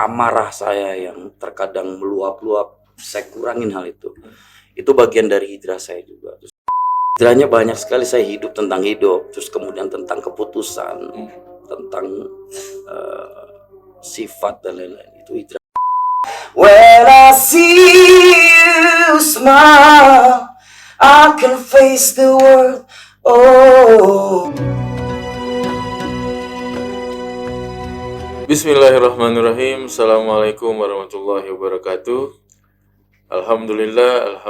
amarah saya yang terkadang meluap-luap, saya kurangin hal itu. Itu bagian dari hijrah saya juga. Terus, hijrahnya banyak sekali, saya hidup tentang hidup, terus kemudian tentang keputusan, tentang sifat dan lain-lain. Itu hijrah. When I see you smile, I can face the world. Oh. Bismillahirrahmanirrahim. Assalamualaikum warahmatullahi wabarakatuh. Alhamdulillah.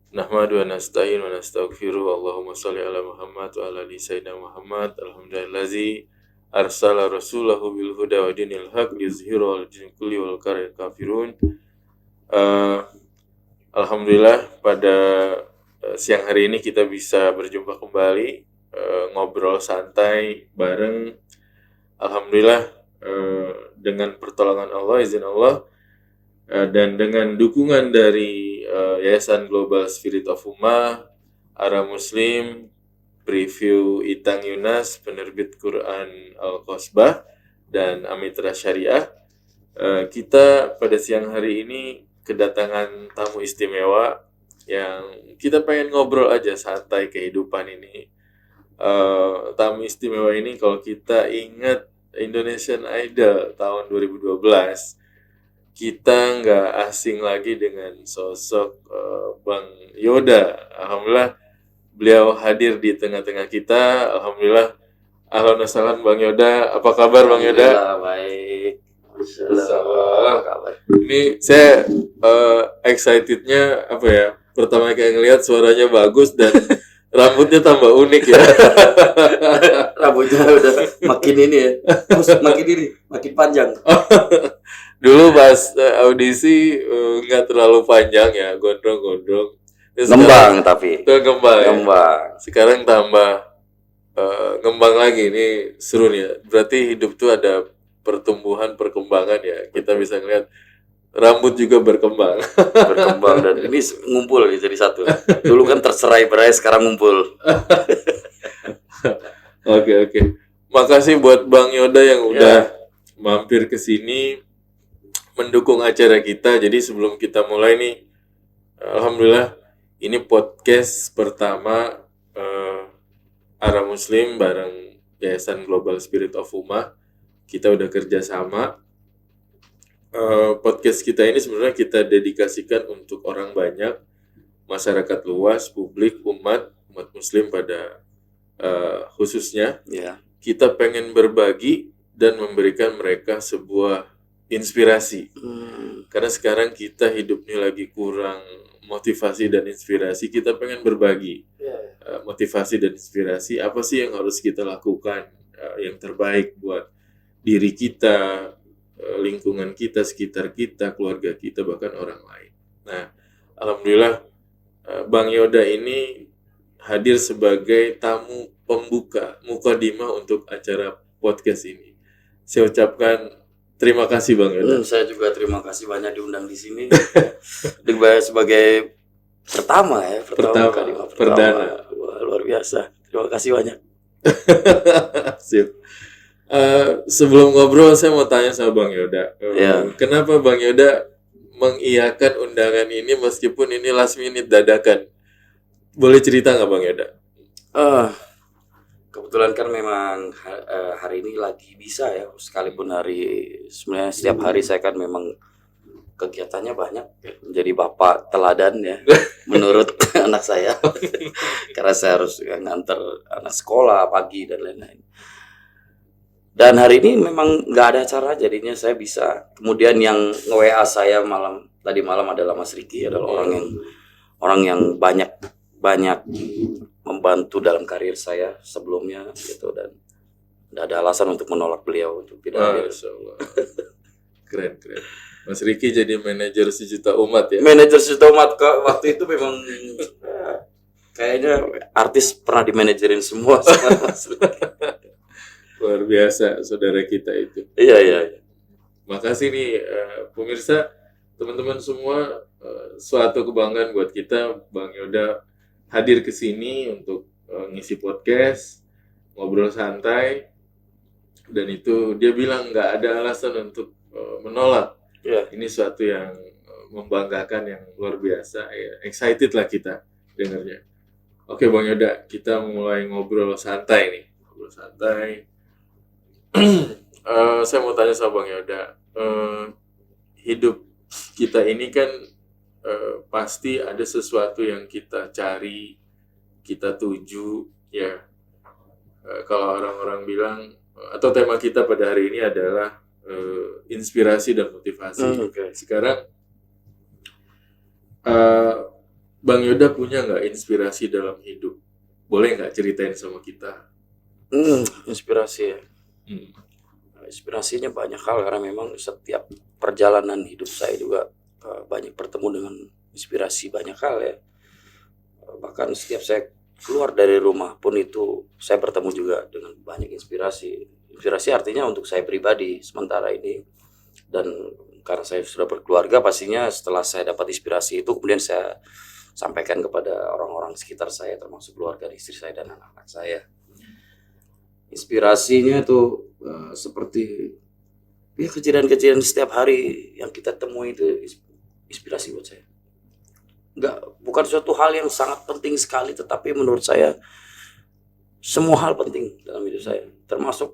Nahmadu wa nasta'in wa nastaghfiruh. Allahumma shalli ala Muhammad wa ala ali sayyidina Muhammad. Alhamdulillazi arsala rasulahu bil huda wa dinil haq liyuzhirahu 'alal dini kulli wal karihal kafirun. Alhamdulillah pada siang hari ini kita bisa berjumpa kembali, ngobrol santai bareng. Alhamdulillah dengan pertolongan Allah, izin Allah, dan dengan dukungan dari Yayasan Global Spirit of Ummah, Ara Muslim, Preview Itang Yunas, Penerbit Quran Al-Qasbah, dan Amitra Syariah, kita pada siang hari ini kedatangan tamu istimewa yang kita pengen ngobrol aja santai kehidupan ini. Tamu istimewa ini kalau kita ingat Indonesian Idol tahun 2012, kita nggak asing lagi dengan sosok Bang Yoda. Alhamdulillah beliau hadir di tengah-tengah kita. Alhamdulillah. Ahlan wa sahlan Bang Yoda. Apa kabar Bang Yoda? Baik. Kabar. Ini saya excitednya apa ya? Pertama kayak ngelihat suaranya bagus dan rambutnya tambah unik ya. Rambutnya udah makin ini ya. Terus makin panjang. Dulu pas audisi nggak terlalu panjang ya, gondrong-gondrong. Ngembang tapi. Itu ngembang. Ngembang. Sekarang tambah ngembang lagi. Ini seru nih ya. Berarti hidup tuh ada perkembangan ya. Kita bisa ngeliat rambut juga berkembang dan ini ngumpul jadi satu. Dulu kan terserai berai, sekarang ngumpul. Oke. Makasih buat Bang Yoda yang udah mampir ke sini mendukung acara kita. Jadi sebelum kita mulai nih, alhamdulillah ini podcast pertama Ara Muslim bareng Yayasan Global Spirit of Ummah. Kita udah kerja sama. Podcast kita ini sebenarnya kita dedikasikan untuk orang banyak, masyarakat luas, publik, umat muslim pada khususnya. Kita pengen berbagi dan memberikan mereka sebuah inspirasi. Karena sekarang kita hidupnya lagi kurang motivasi dan inspirasi, kita pengen berbagi motivasi dan inspirasi. Apa sih yang harus kita lakukan yang terbaik buat diri kita, lingkungan kita, sekitar kita, keluarga kita, bahkan orang lain. Nah, alhamdulillah Bang Yoda ini hadir sebagai tamu pembuka, mukadimah untuk acara podcast ini. Saya ucapkan terima kasih Bang Yoda. Saya juga terima kasih banyak diundang di sini. Sebagai pertama perdana. Wah, luar biasa. Terima kasih banyak. Sip. Sebelum ngobrol saya mau tanya sama Bang Yoda. Kenapa Bang Yoda mengiyakan undangan ini meskipun ini last minute dadakan? Boleh cerita nggak Bang Yoda? Kebetulan kan memang hari ini lagi bisa ya, sekalipun sebenarnya setiap hari saya kan memang kegiatannya banyak, menjadi bapak teladan ya menurut anak saya. Karena saya harus nganter anak sekolah pagi dan lain-lain. Dan hari ini memang nggak ada acara, jadinya saya bisa. Kemudian yang nge-WA saya tadi malam adalah Mas Riki, adalah orang yang banyak membantu dalam karir saya sebelumnya gitu, dan tidak ada alasan untuk menolak beliau untuk tidak hadir. Keren. Mas Riki jadi manajer sejuta umat ya. Manajer sejuta umat waktu itu memang kayaknya artis pernah dimanajerin semua sama Mas Riki. Luar biasa saudara kita itu. Iya. Makasih nih pemirsa, teman-teman semua, suatu kebanggaan buat kita Bang Yoda hadir ke sini untuk ngisi podcast, ngobrol santai, dan itu dia bilang nggak ada alasan untuk menolak. Ya. Ini suatu yang membanggakan, yang luar biasa. Ya, excited lah kita dengarnya. Oke Bang Yoda, kita mulai ngobrol santai nih. Ngobrol santai. Saya mau tanya sama Bang Yoda, hidup kita ini kan pasti ada sesuatu yang kita cari, kita tuju, ya. Kalau orang-orang bilang, atau tema kita pada hari ini adalah inspirasi dan motivasi. Okay. Sekarang Bang Yoda punya nggak inspirasi dalam hidup? Boleh nggak ceritain sama kita? Inspirasi ya. Inspirasinya banyak hal, karena memang setiap perjalanan hidup saya juga banyak bertemu dengan inspirasi banyak hal ya. Bahkan setiap saya keluar dari rumah pun itu saya bertemu juga dengan banyak inspirasi. Inspirasi artinya untuk saya pribadi sementara ini, dan karena saya sudah berkeluarga, pastinya setelah saya dapat inspirasi itu kemudian saya sampaikan kepada orang-orang sekitar saya, termasuk keluarga, istri saya dan anak-anak saya. Inspirasinya tuh seperti ya kejadian-kejadian setiap hari yang kita temui itu inspirasi buat saya. Bukan suatu hal yang sangat penting sekali, tetapi menurut saya semua hal penting dalam hidup saya, termasuk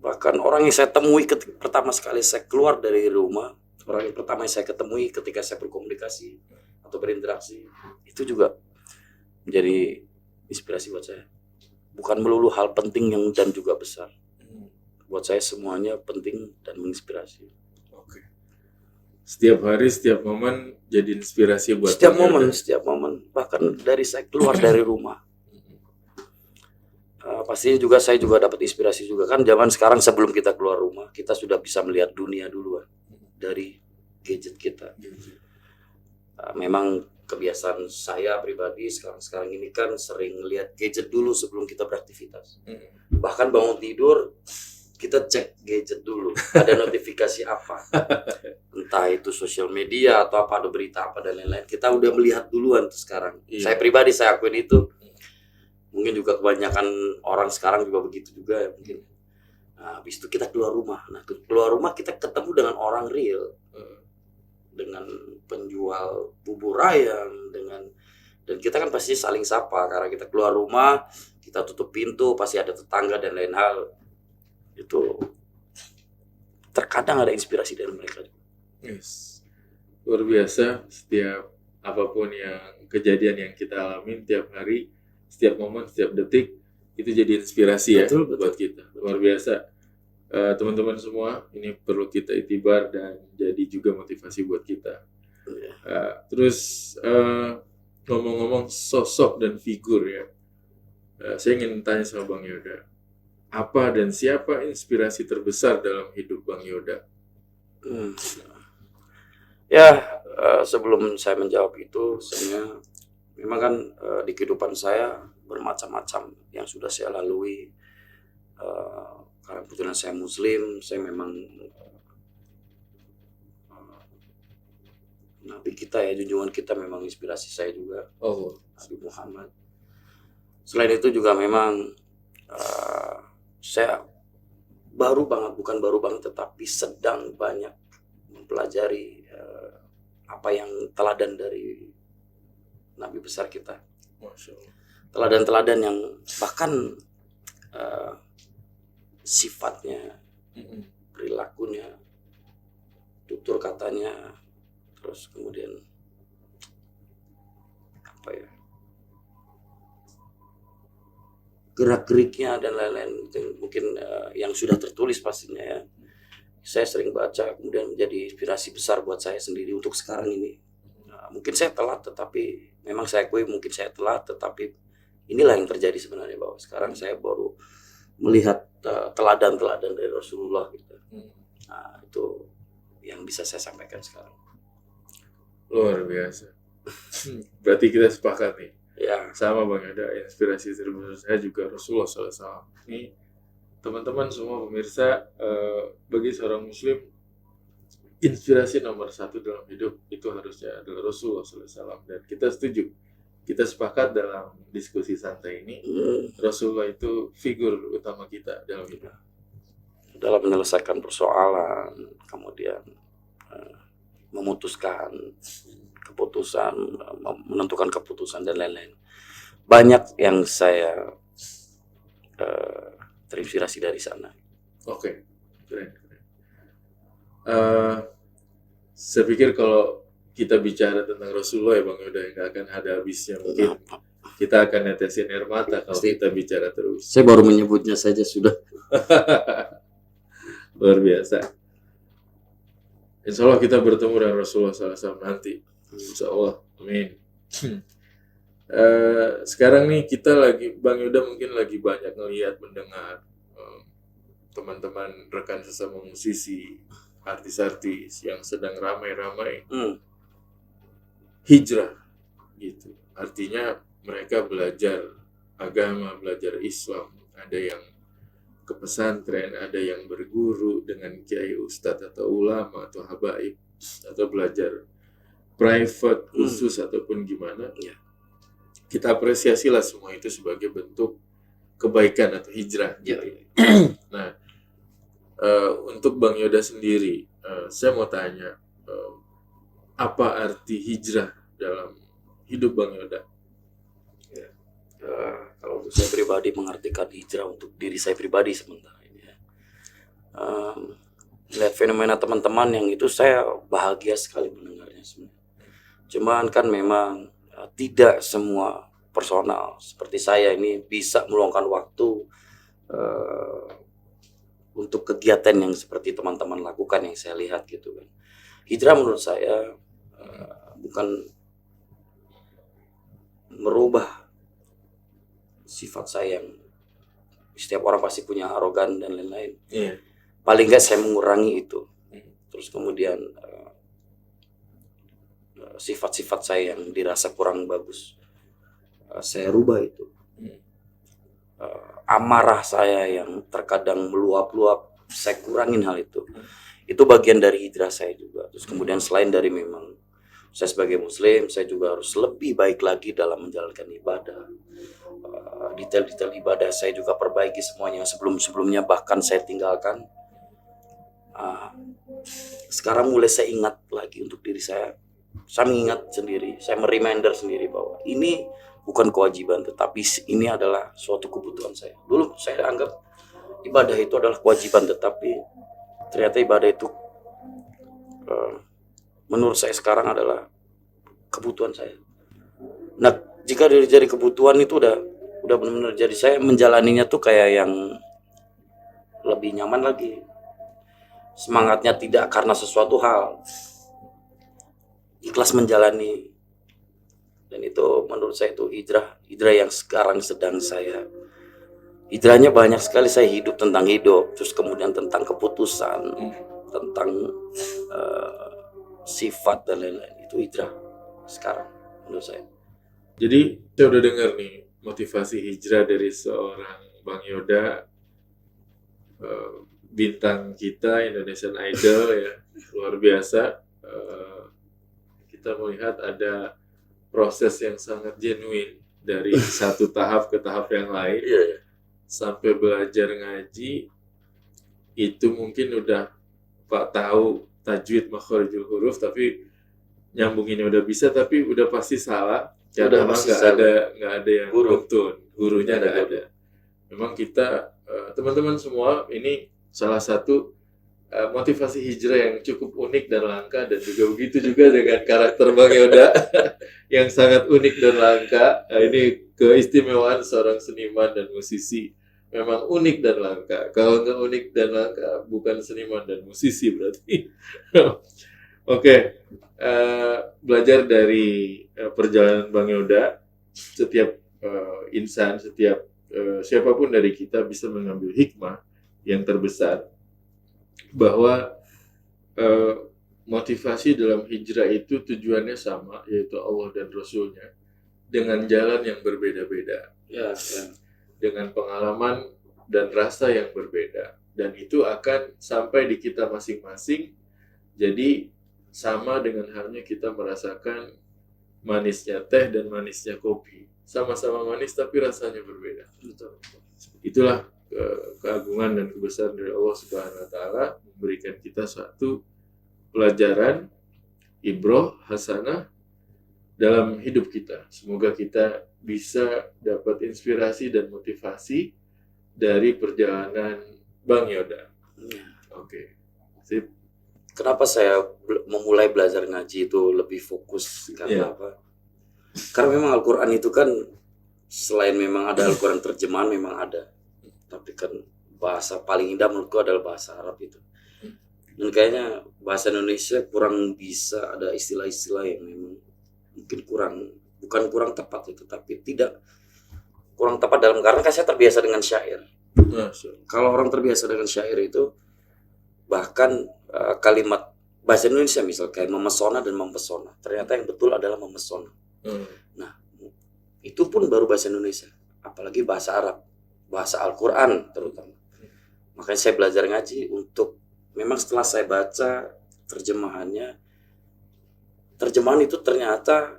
bahkan orang yang saya temui ketika pertama sekali saya keluar dari rumah, orang yang pertama yang saya ketemui ketika saya berkomunikasi atau berinteraksi, itu juga menjadi inspirasi buat saya. Bukan melulu hal penting yang dan juga besar. Buat saya semuanya penting dan menginspirasi. Oke. Setiap hari, setiap momen jadi inspirasi buat setiap momen, bahkan dari saya keluar dari rumah. Pastinya juga saya juga dapat inspirasi juga, kan zaman sekarang sebelum kita keluar rumah kita sudah bisa melihat dunia duluan dari gadget kita. Memang kebiasaan saya pribadi sekarang ini kan sering lihat gadget dulu sebelum kita beraktivitas. Bahkan bangun tidur kita cek gadget dulu, ada notifikasi apa, entah itu sosial media atau apa, ada berita apa dan lain-lain, kita udah melihat duluan tuh sekarang. Saya pribadi saya akuin itu. Mungkin juga kebanyakan orang sekarang juga begitu juga ya mungkin. Nah, habis itu kita keluar rumah. Nah, keluar rumah kita ketemu dengan orang real, dengan penjual bubur ayam, dan kita kan pasti saling sapa karena kita keluar rumah, kita tutup pintu, pasti ada tetangga dan lain hal. Itu terkadang ada inspirasi dari mereka. Yes. Luar biasa, setiap apapun yang kejadian yang kita alami tiap hari, setiap momen, setiap detik itu jadi inspirasi ya buat kita. Luar biasa. Teman-teman semua, ini perlu kita itibar dan jadi juga motivasi buat kita. Terus ngomong-ngomong sosok dan figur ya, saya ingin tanya sama Bang Yoda, apa dan siapa inspirasi terbesar dalam hidup Bang Yoda? Sebelum saya menjawab itu, sebenarnya memang kan di kehidupan saya bermacam-macam yang sudah saya lalui. Karena kebetulan saya Muslim, saya memang Nabi kita ya, junjungan kita memang inspirasi saya juga. Nabi Muhammad. Selain itu juga memang saya bukan baru banget, tetapi sedang banyak mempelajari apa yang teladan dari Nabi besar kita. Masya Allah. Teladan-teladan yang bahkan sifatnya, perilakunya, tutur katanya, terus kemudian gerak-geriknya dan lain-lain, mungkin yang sudah tertulis pastinya ya. Saya sering baca, kemudian menjadi inspirasi besar buat saya sendiri untuk sekarang ini. Mungkin saya telat, tetapi memang saya akui mungkin saya telat, tetapi inilah yang terjadi sebenarnya, bahwa sekarang saya baru melihat teladan-teladan dari Rasulullah gitu. Nah, itu yang bisa saya sampaikan sekarang. Luar biasa. Berarti kita sepakat nih. Ya. Sama Bang Yoda, inspirasi terbesar saya juga Rasulullah SAW. Ini teman-teman semua pemirsa, bagi seorang Muslim, inspirasi nomor satu dalam hidup itu harusnya adalah Rasulullah SAW. Dan kita setuju, kita sepakat dalam diskusi santai ini, Rasulullah itu figur utama kita dalam hidup. dalam menyelesaikan persoalan, kemudian memutuskan keputusan, menentukan keputusan dan lain-lain. Banyak yang saya terinspirasi dari sana. Oke, keren. Saya pikir kalau kita bicara tentang Rasulullah ya Bang Yoda nggak akan ada habisnya. Mungkin kita akan netesin air mata kalau Pasti. kita bicara terus. Saya baru menyebutnya saja sudah. Luar biasa. Insya Allah kita bertemu dengan Rasulullah SAW nanti. Insya Allah. Amin. Sekarang nih kita lagi, Bang Yoda mungkin lagi banyak ngelihat, mendengar teman-teman rekan sesama musisi, artis-artis yang sedang ramai-ramai hijrah gitu. Artinya mereka belajar agama, belajar Islam. Ada yang ke pesantren, ada yang berguru dengan kiai, ustadz atau ulama atau habaib, atau belajar private khusus ataupun gimana. Ya. Kita apresiasilah semua itu sebagai bentuk kebaikan atau hijrah. Ya. Gitu. Nah, untuk Bang Yoda sendiri, saya mau tanya, apa arti hijrah dalam hidup Bang Yoda? Kalau untuk saya pribadi mengartikan hijrah untuk diri saya pribadi sementara ini ya. Lihat fenomena teman-teman yang itu saya bahagia sekali mendengarnya sebenarnya. Cuman kan memang tidak semua personal seperti saya ini bisa meluangkan waktu untuk kegiatan yang seperti teman-teman lakukan yang saya lihat gitu kan. Hijrah menurut saya bukan merubah sifat saya yang setiap orang pasti punya arogan dan lain-lain. Iya. Paling nggak saya mengurangi itu. Terus kemudian sifat-sifat saya yang dirasa kurang bagus, saya rubah itu. Amarah saya yang terkadang meluap-luap, saya kurangin hal itu. Itu bagian dari hijrah saya juga. Terus kemudian selain dari memang saya sebagai muslim, saya juga harus lebih baik lagi dalam menjalankan ibadah. Detail-detail ibadah saya juga perbaiki semuanya. Sebelum-sebelumnya bahkan saya tinggalkan. Sekarang mulai saya ingat lagi untuk diri saya. Saya mengingat sendiri, saya mereminder sendiri bahwa ini bukan kewajiban, tetapi ini adalah suatu kebutuhan saya. Dulu saya anggap ibadah itu adalah kewajiban, tetapi ternyata ibadah itu menurut saya sekarang adalah kebutuhan saya. Nah, jika jadi kebutuhan itu udah benar-benar jadi saya menjalaninya tuh kayak yang lebih nyaman lagi. Semangatnya tidak karena sesuatu hal, ikhlas menjalani. Dan itu menurut saya itu hijrah yang sekarang sedang saya. Hijrahnya banyak sekali, saya hidup tentang hidup, terus kemudian tentang keputusan, tentang sifat dan lain-lain. Itu hijrah sekarang menurut saya. Jadi saya udah dengar nih motivasi hijrah dari seorang Bang Yoda, bintang kita Indonesian Idol ya, luar biasa. Kita melihat ada proses yang sangat genuine dari satu tahap ke tahap yang lain. Sampai belajar ngaji itu mungkin udah Pak tahu tajwid makharijul huruf, tapi nyambunginnya udah bisa, tapi udah pasti salah karena nggak ada yang nuntun, gurunya nggak ada. Memang kita teman-teman semua ini salah satu motivasi hijrah yang cukup unik dan langka, dan juga begitu juga dengan karakter Bang Yoda yang sangat unik dan langka. Ini keistimewaan seorang seniman dan musisi, memang unik dan langka. Kalau nggak unik dan langka, bukan seniman dan musisi berarti. Oke. Belajar dari perjalanan Bang Yoda, setiap insan, setiap siapapun dari kita bisa mengambil hikmah yang terbesar, bahwa motivasi dalam hijrah itu tujuannya sama, yaitu Allah dan Rasulnya, dengan jalan yang berbeda-beda, dengan pengalaman dan rasa yang berbeda, dan itu akan sampai di kita masing-masing. Jadi sama dengan halnya kita merasakan manisnya teh dan manisnya kopi, sama-sama manis tapi rasanya berbeda. Itulah keagungan dan kebesaran dari Allah Subhanahu wa taala memberikan kita suatu pelajaran ibroh hasanah dalam hidup kita. Semoga kita bisa dapat inspirasi dan motivasi dari perjalanan Bang Yoda. Oke. Sip. Kenapa saya memulai belajar ngaji itu lebih fokus karena apa? Karena memang Al-Quran itu kan selain memang ada Al-Quran terjemahan memang ada, tapi kan bahasa paling indah menurutku adalah bahasa Arab itu. Dan kayaknya bahasa Indonesia kurang bisa, ada istilah-istilah yang memang mungkin bukan kurang tepat itu, tapi tidak kurang tepat dalam karena kan saya terbiasa dengan syair. Kalau orang terbiasa dengan syair itu bahkan kalimat bahasa Indonesia misal kayak memesona dan mempesona, ternyata yang betul adalah memesona. Nah, itu pun baru bahasa Indonesia, apalagi bahasa Arab, bahasa Al-Quran terutama. Makanya saya belajar ngaji untuk memang setelah saya baca terjemahan itu ternyata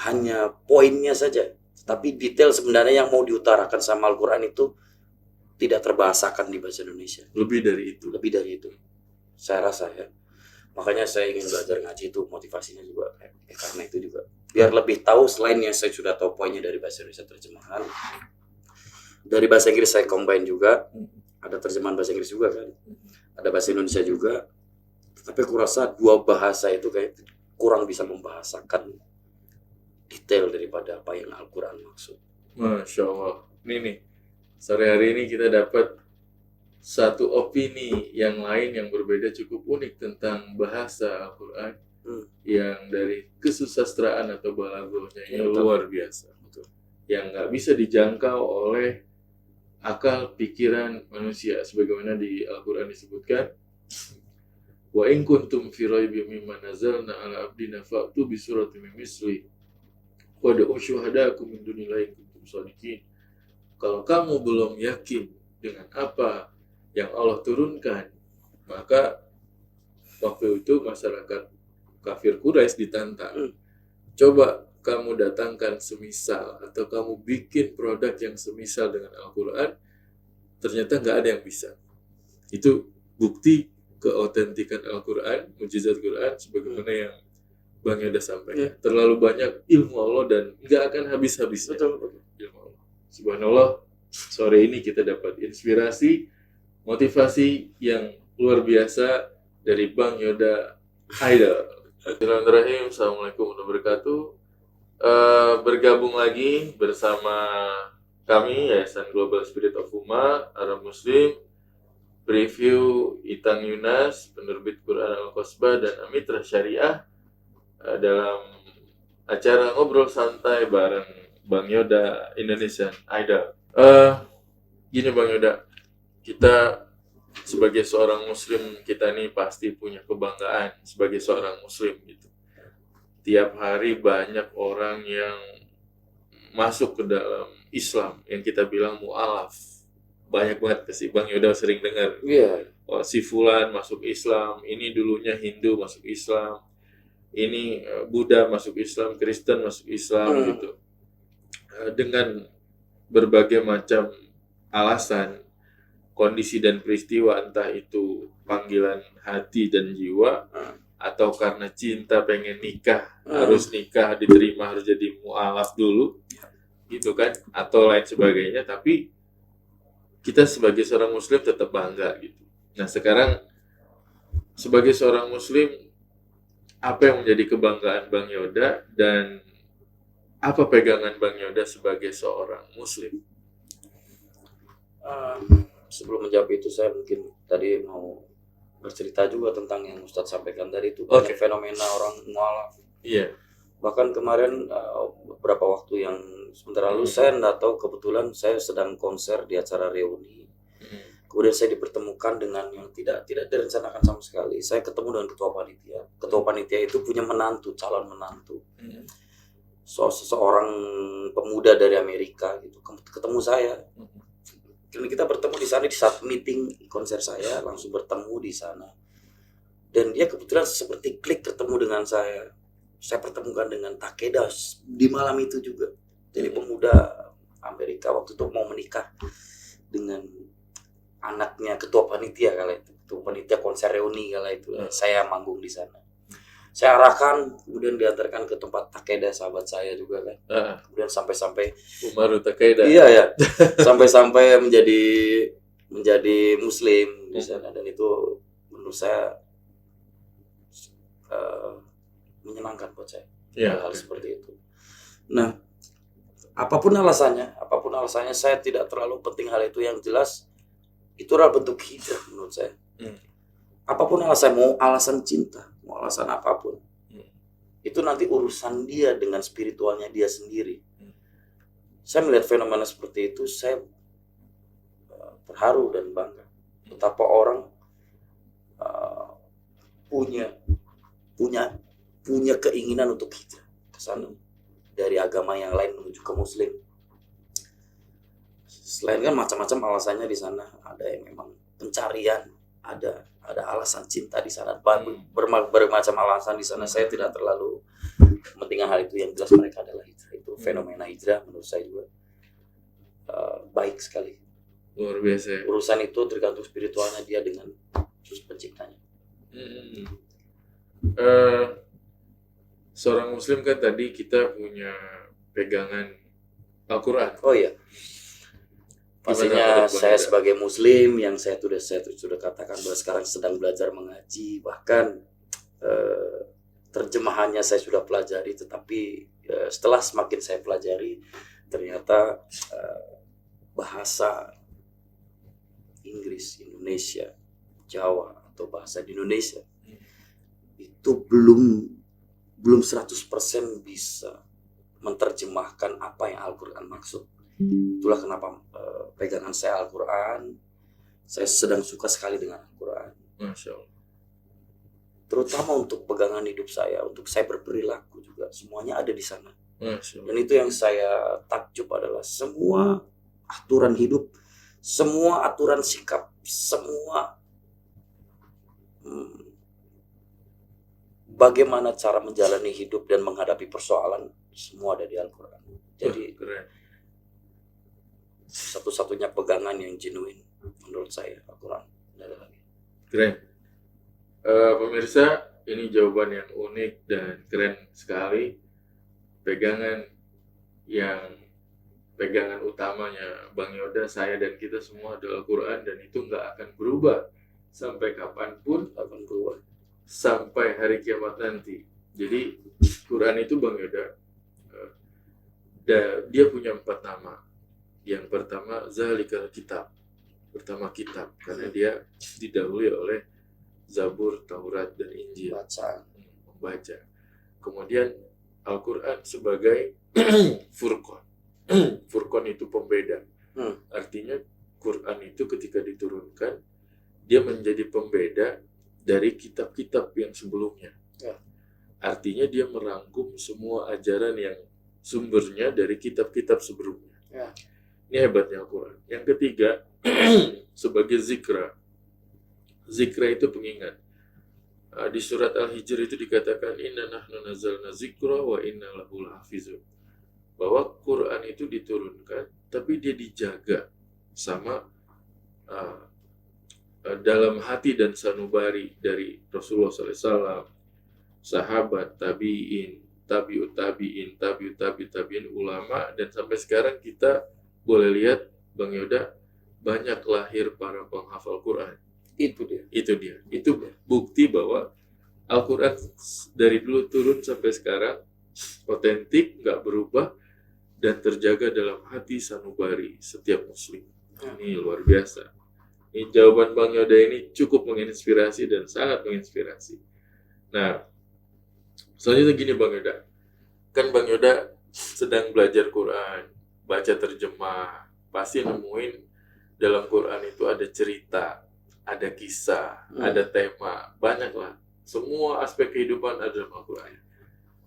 hanya poinnya saja, tapi detail sebenarnya yang mau diutarakan sama Al-Quran itu tidak terbahasakan di bahasa Indonesia. Lebih dari itu. Saya rasa ya. Makanya saya ingin belajar ngaji itu, motivasinya juga karena itu juga. Biar lebih tahu selainnya saya sudah tahu poinnya dari bahasa Indonesia terjemahan. Dari bahasa Inggris saya combine juga. Ada terjemahan bahasa Inggris juga kan. Ada bahasa Indonesia juga. Tapi aku rasa dua bahasa itu kayak kurang bisa membahasakan detail daripada apa yang Al-Quran maksud. Masya Allah. Nih. Sore hari ini kita dapat satu opini yang lain yang berbeda cukup unik tentang bahasa Al-Quran yang dari kesusastraan atau balaghahnya yang luar biasa. Yang nggak bisa dijangkau oleh akal pikiran manusia sebagaimana di Al-Quran disebutkan wa in kuntum fi raibin mimma nazzalna ala abdina fa'tu bi suratin min misli wa da'u syuhadakum min dunillahi in kuntum shadiqin. Kalau kamu belum yakin dengan apa yang Allah turunkan, maka waktu itu masyarakat kafir Quraisy ditantang. Coba kamu datangkan semisal atau kamu bikin produk yang semisal dengan Al-Quran, ternyata nggak ada yang bisa. Itu bukti keautentikan Al-Quran, mujizat Quran, sebagaimana yang Bang Yoda sampaikan. Terlalu banyak ilmu Allah dan nggak akan habis-habisnya ilmu Allah. Subhanallah, sore ini kita dapat inspirasi, motivasi yang luar biasa dari Bang Yoda Idol. Bismillahirrahmanirrahim. Assalamualaikum warahmatullahi wabarakatuh. Bergabung lagi bersama kami Yayasan Global Spirit of Ummah Arab Muslim, preview Itang Yunas, penerbit Quran Al-Qasbah dan Amitra Syariah dalam acara ngobrol santai bareng Bang Yoda Indonesian Idol. Gini Bang Yoda, kita sebagai seorang Muslim, kita nih pasti punya kebanggaan sebagai seorang Muslim gitu. Tiap hari banyak orang yang masuk ke dalam Islam yang kita bilang mu'alaf. Banyak banget sih, Bang Yoda sering dengar. Oh, si Fulan masuk Islam, ini dulunya Hindu masuk Islam, ini Buddha masuk Islam, Kristen masuk Islam gitu. Dengan berbagai macam alasan, kondisi dan peristiwa, entah itu panggilan hati dan jiwa atau karena cinta pengen nikah, harus nikah, diterima harus jadi mu'alaf dulu gitu kan, atau lain sebagainya. Tapi kita sebagai seorang Muslim tetap bangga gitu. Nah sekarang sebagai seorang Muslim, apa yang menjadi kebanggaan Bang Yoda dan apa pegangan Bang Yoda sebagai seorang Muslim? Sebelum menjawab itu, saya mungkin tadi mau bercerita juga tentang yang Ustadz sampaikan tadi itu. Banyak fenomena orang mualaf. Iya. Bahkan kemarin beberapa waktu yang sebentar lalu saya nggak tahu, kebetulan saya sedang konser di acara reuni. Kemudian saya dipertemukan dengan yang tidak direncanakan sama sekali. Saya ketemu dengan ketua panitia. Ketua panitia itu punya menantu, calon menantu. Seseorang pemuda dari Amerika gitu ketemu saya. Dan kita bertemu di sana di saat meeting konser saya, langsung bertemu di sana. Dan dia kebetulan seperti klik ketemu dengan saya. Saya pertemukan dengan Takeda di malam itu juga. Jadi pemuda Amerika waktu itu mau menikah dengan anaknya ketua panitia kala itu, ketua panitia konser reuni kala itu. Saya manggung di sana. Saya arahkan, kemudian diantarkan ke tempat Takeda, sahabat saya juga kan. Kemudian sampai-sampai Umaru Takeda. Iya ya, sampai-sampai menjadi Muslim di sana, dan itu menurut saya menyenangkan buat saya. Hal seperti itu. Nah, apapun alasannya saya tidak terlalu penting hal itu. Yang jelas itu adalah bentuk hijrah menurut saya. Apapun alasan, mau alasan cinta, mau alasan apapun, itu nanti urusan dia dengan spiritualnya dia sendiri. Saya melihat fenomena seperti itu, saya terharu dan bangga betapa orang punya keinginan untuk hijrah ke sana dari agama yang lain menuju ke Muslim. Selain kan macam-macam alasannya di sana, ada yang memang pencarian, ada alasan cinta di sana, bermacam alasan di sana. Saya tidak terlalu mementingkan hal itu. Yang jelas mereka adalah hijrah. Itu fenomena hijrah menurut saya juga baik sekali. Luar biasa. Urusan itu tergantung spiritualnya dia dengan penciptanya. Seorang Muslim kan tadi kita punya pegangan Al-Quran. Oh iya. Pastinya saya sebagai Muslim yang saya sudah katakan bahwa sekarang sedang belajar mengaji, bahkan terjemahannya saya sudah pelajari, tetapi setelah semakin saya pelajari ternyata bahasa Inggris Indonesia, Jawa atau bahasa di Indonesia itu belum 100% bisa menerjemahkan apa yang Al-Quran maksud. Itulah kenapa pegangan saya Al-Quran. Saya sedang suka sekali dengan Al-Quran. Masya Allah. Terutama untuk pegangan hidup saya, untuk saya berperilaku juga, semuanya ada di sana. Masya Allah. Dan itu yang saya takjub adalah semua aturan hidup, semua aturan sikap, semua bagaimana cara menjalani hidup dan menghadapi persoalan, semua ada di Al-Quran. Jadi satu-satunya pegangan yang genuine menurut saya Al-Quran. Keren. Pemirsa, ini jawaban yang unik dan keren sekali. Pegangan utamanya Bang Yoda, saya dan kita semua adalah Al-Quran, dan itu nggak akan berubah sampai kapanpun, akan berubah sampai hari kiamat nanti. Jadi Quran itu Bang Yoda, dia punya 4 nama. Yang pertama Zalikal Kitab, pertama kitab, karena dia didahului oleh Zabur, Taurat, dan Injil, membaca. Kemudian Al-Quran sebagai Furqan. Furqan itu pembeda. Artinya Quran itu ketika diturunkan, dia menjadi pembeda dari kitab-kitab yang sebelumnya. Artinya dia merangkum semua ajaran yang sumbernya dari kitab-kitab sebelumnya. Ini hebatnya Al-Quran. Yang ketiga, sebagai zikra. Zikra itu pengingat. Di surat Al-Hijr itu dikatakan, Inna nahnu nazzalna zikra wa inna lahu lahafizun. Bahwa Quran itu diturunkan, tapi dia dijaga sama dalam hati dan sanubari dari Rasulullah SAW, sahabat, tabi'in, tabi'ut tabi'in, tabi'in, ulama, dan sampai sekarang kita boleh lihat Bang Yoda, banyak lahir para penghafal Quran. Itu dia. Itu bukti bahwa Al-Quran dari dulu turun sampai sekarang otentik, nggak berubah, dan terjaga dalam hati sanubari setiap Muslim. Ini luar biasa. Ini jawaban Bang Yoda ini cukup menginspirasi dan sangat menginspirasi. Nah, selanjutnya gini Bang Yoda, kan Bang Yoda sedang belajar Quran, baca terjemah, pasti nemuin dalam Quran itu ada cerita, ada kisah, ada tema, banyak lah. Semua aspek kehidupan ada dalam Al-Quran.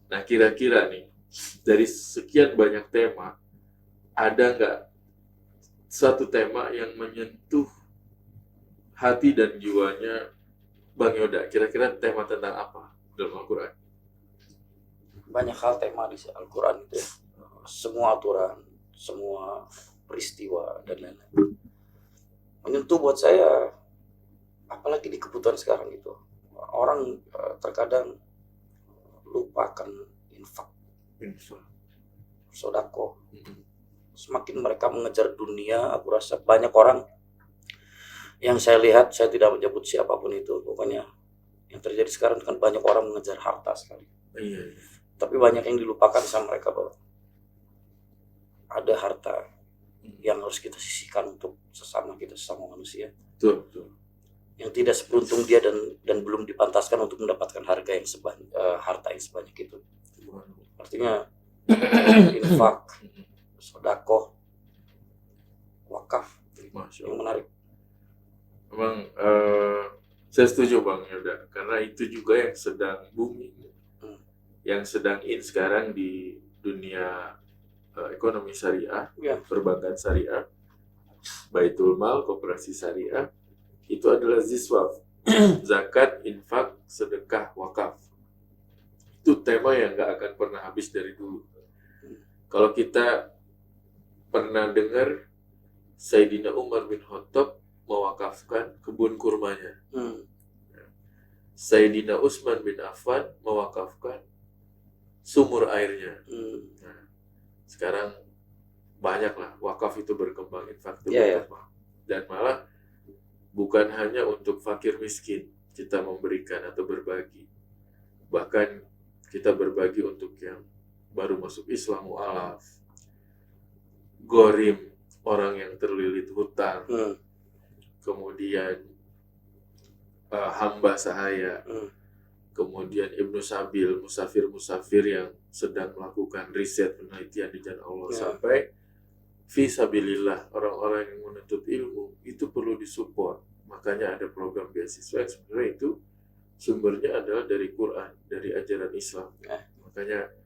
Nah, kira-kira nih, dari sekian banyak tema, ada nggak satu tema yang menyentuh hati dan jiwanya Bang Yoda? Kira-kira tema tentang apa dalam Al-Quran? Banyak hal tema di Al-Quran itu. Semua aturan, semua peristiwa dan lain-lain. Menyentuh buat saya, apalagi di kebutuhan sekarang itu. Orang terkadang lupakan infak, sodako. Semakin mereka mengejar dunia, aku rasa banyak orang yang saya lihat, saya tidak menyebut siapapun itu, pokoknya yang terjadi sekarang kan banyak orang mengejar harta sekali. Iya. Tapi banyak yang dilupakan sama mereka bahwa ada harta yang harus kita sisihkan untuk sesama kita, sesama manusia. Betul. Yang tidak seberuntung dia dan belum dipantaskan untuk mendapatkan harta yang sebanyak itu. Artinya infak, sedekah, wakaf, yang menarik. Memang saya setuju Bang Yoda, karena itu juga yang sedang booming, yang sedang in sekarang di dunia ekonomi syariah, perbankan syariah, baitul mal, koperasi syariah, itu adalah ziswaf, zakat, infak, sedekah, wakaf. Itu tema yang nggak akan pernah habis dari dulu. Kalau kita pernah dengar Sayyidina Umar bin Khattab mewakafkan kebun kurmanya. Sayyidina Utsman bin Affan mewakafkan sumur airnya. Nah, sekarang banyaklah wakaf itu berkembang, infak itu berkembang. Dan malah bukan hanya untuk fakir miskin kita memberikan atau berbagi. Bahkan kita berbagi untuk yang baru masuk Islam, mu'alaf, gorim, orang yang terlilit hutang, kemudian hamba sahaya, kemudian Ibnu Sabil, musafir yang sedang melakukan riset penelitian di jalan Allah, sampai fisabilillah, orang-orang yang menuntut ilmu itu perlu disupport. Makanya ada program beasiswa yang sebenarnya itu sumbernya adalah dari Quran, dari ajaran Islam. Makanya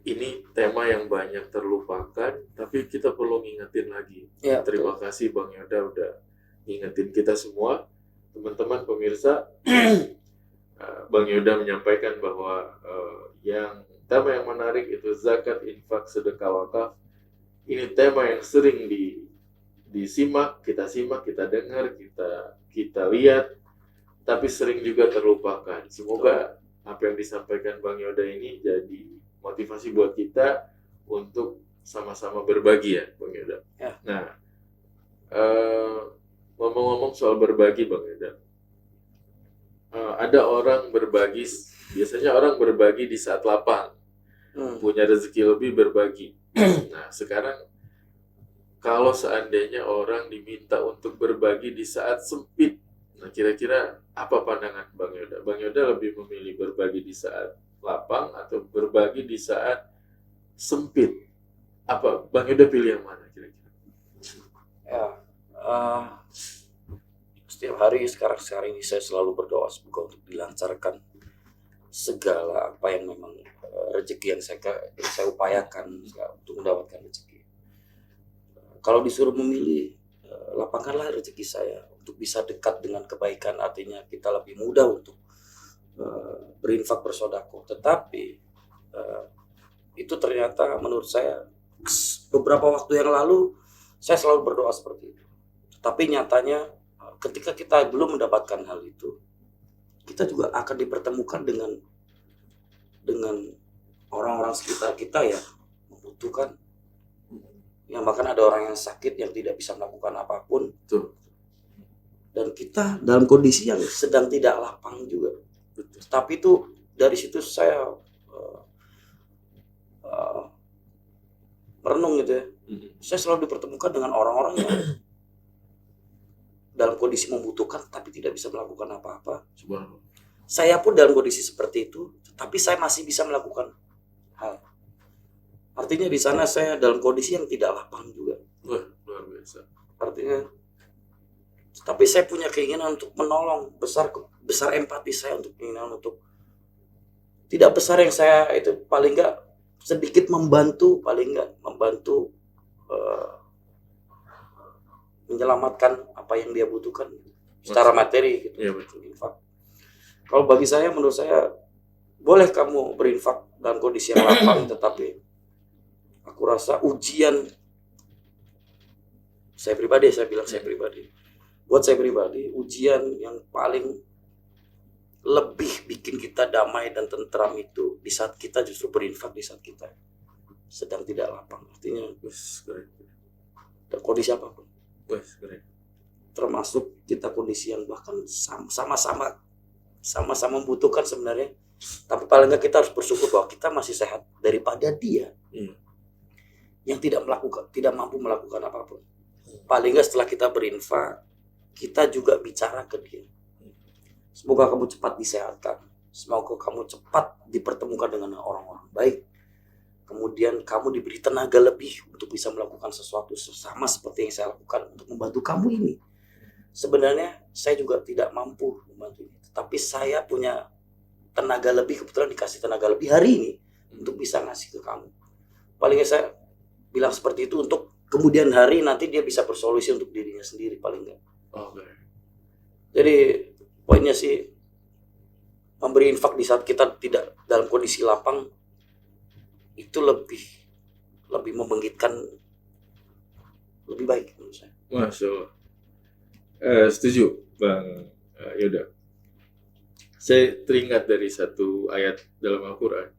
ini tema yang banyak terlupakan, tapi kita perlu ngingetin lagi. Terima kasih Bang Yoda udah ngingetin kita semua. Teman-teman pemirsa, Bang Yoda menyampaikan bahwa yang tema yang menarik itu zakat, infak, sedekah, wakaf. Ini tema yang sering disimak, kita dengar, kita lihat, tapi sering juga terlupakan. Semoga apa yang disampaikan Bang Yoda ini jadi motivasi buat kita untuk sama-sama berbagi ya, Bang Yoda. Nah, ngomong-ngomong soal berbagi, Bang Yoda, ada orang berbagi, biasanya orang berbagi di saat lapang, punya rezeki lebih berbagi. Nah, sekarang kalau seandainya orang diminta untuk berbagi di saat sempit, nah kira-kira apa pandangan Bang Yoda? Bang Yoda lebih memilih berbagi di saat lapang atau berbagi di saat sempit? Apa Bang Yoda pilih yang mana kira-kira? Setiap hari sekarang ini saya selalu berdoa semoga untuk dilancarkan segala apa yang memang rezeki yang saya upayakan untuk mendapatkan rezeki. Kalau disuruh memilih, lapangkanlah rezeki saya untuk bisa dekat dengan kebaikan, artinya kita lebih mudah untuk berinfak, bersedekah. Tetapi itu ternyata menurut saya beberapa waktu yang lalu saya selalu berdoa seperti itu. Tetapi nyatanya ketika kita belum mendapatkan hal itu, kita juga akan dipertemukan dengan orang-orang sekitar kita yang membutuhkan, yang bahkan ada orang yang sakit yang tidak bisa melakukan apapun. Dan kita dalam kondisi yang sedang tidak lapang juga. Tapi itu dari situ saya merenung gitu ya. Saya selalu dipertemukan dengan orang-orang yang dalam kondisi membutuhkan tapi tidak bisa melakukan apa-apa. Saya pun dalam kondisi seperti itu, tapi saya masih bisa melakukan hal. Artinya di sana saya dalam kondisi yang tidak lapang juga. Wah, luar biasa. Artinya, tapi saya punya keinginan untuk menolong, besar empati saya untuk keinginan untuk tidak besar yang saya itu paling enggak sedikit membantu, menyelamatkan apa yang dia butuhkan secara materi gitu. Iya, betul. Infak. Kalau bagi saya, menurut saya boleh kamu berinfak dalam kondisi yang lapang, tetapi aku rasa ujian saya pribadi buat saya pribadi ujian yang paling lebih bikin kita damai dan tentram itu di saat kita justru berinfak, di saat kita sedang tidak lapang. Artinya kondisi apapun, termasuk kita kondisi yang bahkan sama-sama membutuhkan sebenarnya, tapi paling nggak kita harus bersyukur bahwa kita masih sehat daripada dia yang tidak mampu melakukan apapun. Paling nggak setelah kita berinfak, kita juga bicara ke dia. Semoga kamu cepat disehatkan. Semoga kamu cepat dipertemukan dengan orang-orang baik. Kemudian kamu diberi tenaga lebih untuk bisa melakukan sesuatu sama seperti yang saya lakukan untuk membantu kamu ini. Sebenarnya saya juga tidak mampu membantu ini, tapi saya punya tenaga lebih, kebetulan dikasih tenaga lebih hari ini untuk bisa ngasih ke kamu. Paling nggak saya bilang seperti itu untuk kemudian hari nanti dia bisa bersolusi untuk dirinya sendiri paling nggak. Jadi poinnya sih, memberi infak di saat kita tidak dalam kondisi lapang itu lebih membangkitkan, lebih baik menurut saya. Masya Allah. Setuju Bang Yoda. Saya teringat dari satu ayat dalam Al-Quran.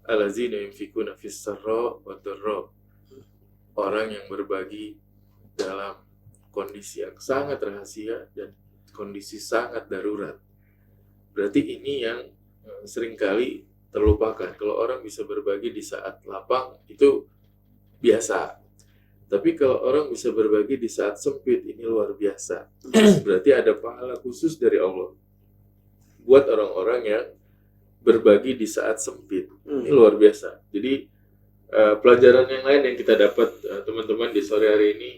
Allazina yunfikuna fis sarra wa dharra. Orang yang berbagi dalam kondisi yang sangat rahasia dan kondisi sangat darurat. Berarti ini yang seringkali terlupakan. Kalau orang bisa berbagi di saat lapang, itu biasa. Tapi kalau orang bisa berbagi di saat sempit, ini luar biasa. Berarti ada pahala khusus dari Allah buat orang-orang yang berbagi di saat sempit. Ini luar biasa. Jadi pelajaran yang lain yang kita dapat teman-teman di sore hari ini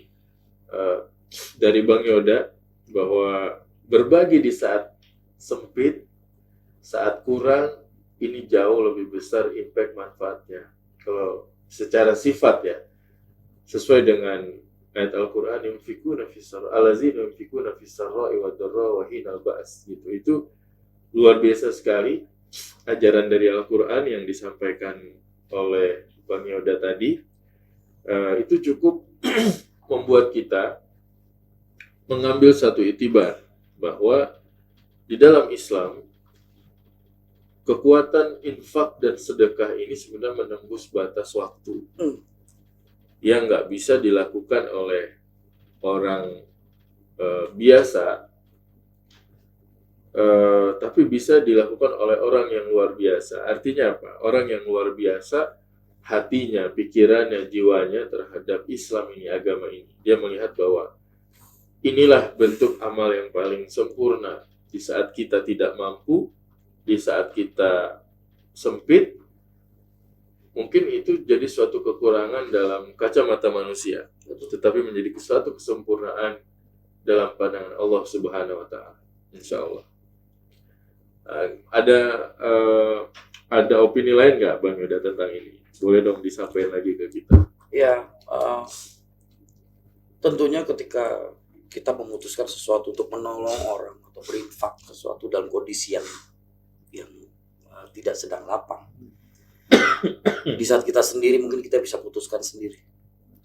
dari Bang Yoda, bahwa berbagi di saat sempit, saat kurang, ini jauh lebih besar impact manfaatnya. Kalau secara sifat ya, sesuai dengan ayat Al-Quran, yunfikuna fis sarra, allazina yunfikuna fis sarra'i wad dharra wa hinal ba's, gitu. Itu luar biasa sekali ajaran dari Al-Quran yang disampaikan oleh Bang Yoda tadi. Itu cukup membuat kita mengambil satu itibar bahwa di dalam Islam kekuatan infak dan sedekah ini sebenarnya menembus batas waktu yang nggak bisa dilakukan oleh orang biasa, tapi bisa dilakukan oleh orang yang luar biasa. Artinya apa? Orang yang luar biasa, hatinya, pikirannya, jiwanya terhadap Islam ini, agama ini, dia melihat bahwa inilah bentuk amal yang paling sempurna di saat kita tidak mampu, di saat kita sempit. Mungkin itu jadi suatu kekurangan dalam kacamata manusia, tetapi menjadi suatu kesempurnaan dalam pandangan Allah Subhanahu wa Ta'ala. Insya Allah. Ada opini lain nggak Bang Yoda tentang ini? Boleh dong disampaikan lagi ke kita. Ya, tentunya ketika kita memutuskan sesuatu untuk menolong orang atau berinfak sesuatu dalam kondisi yang tidak sedang lapang, di saat kita sendiri mungkin kita bisa putuskan sendiri.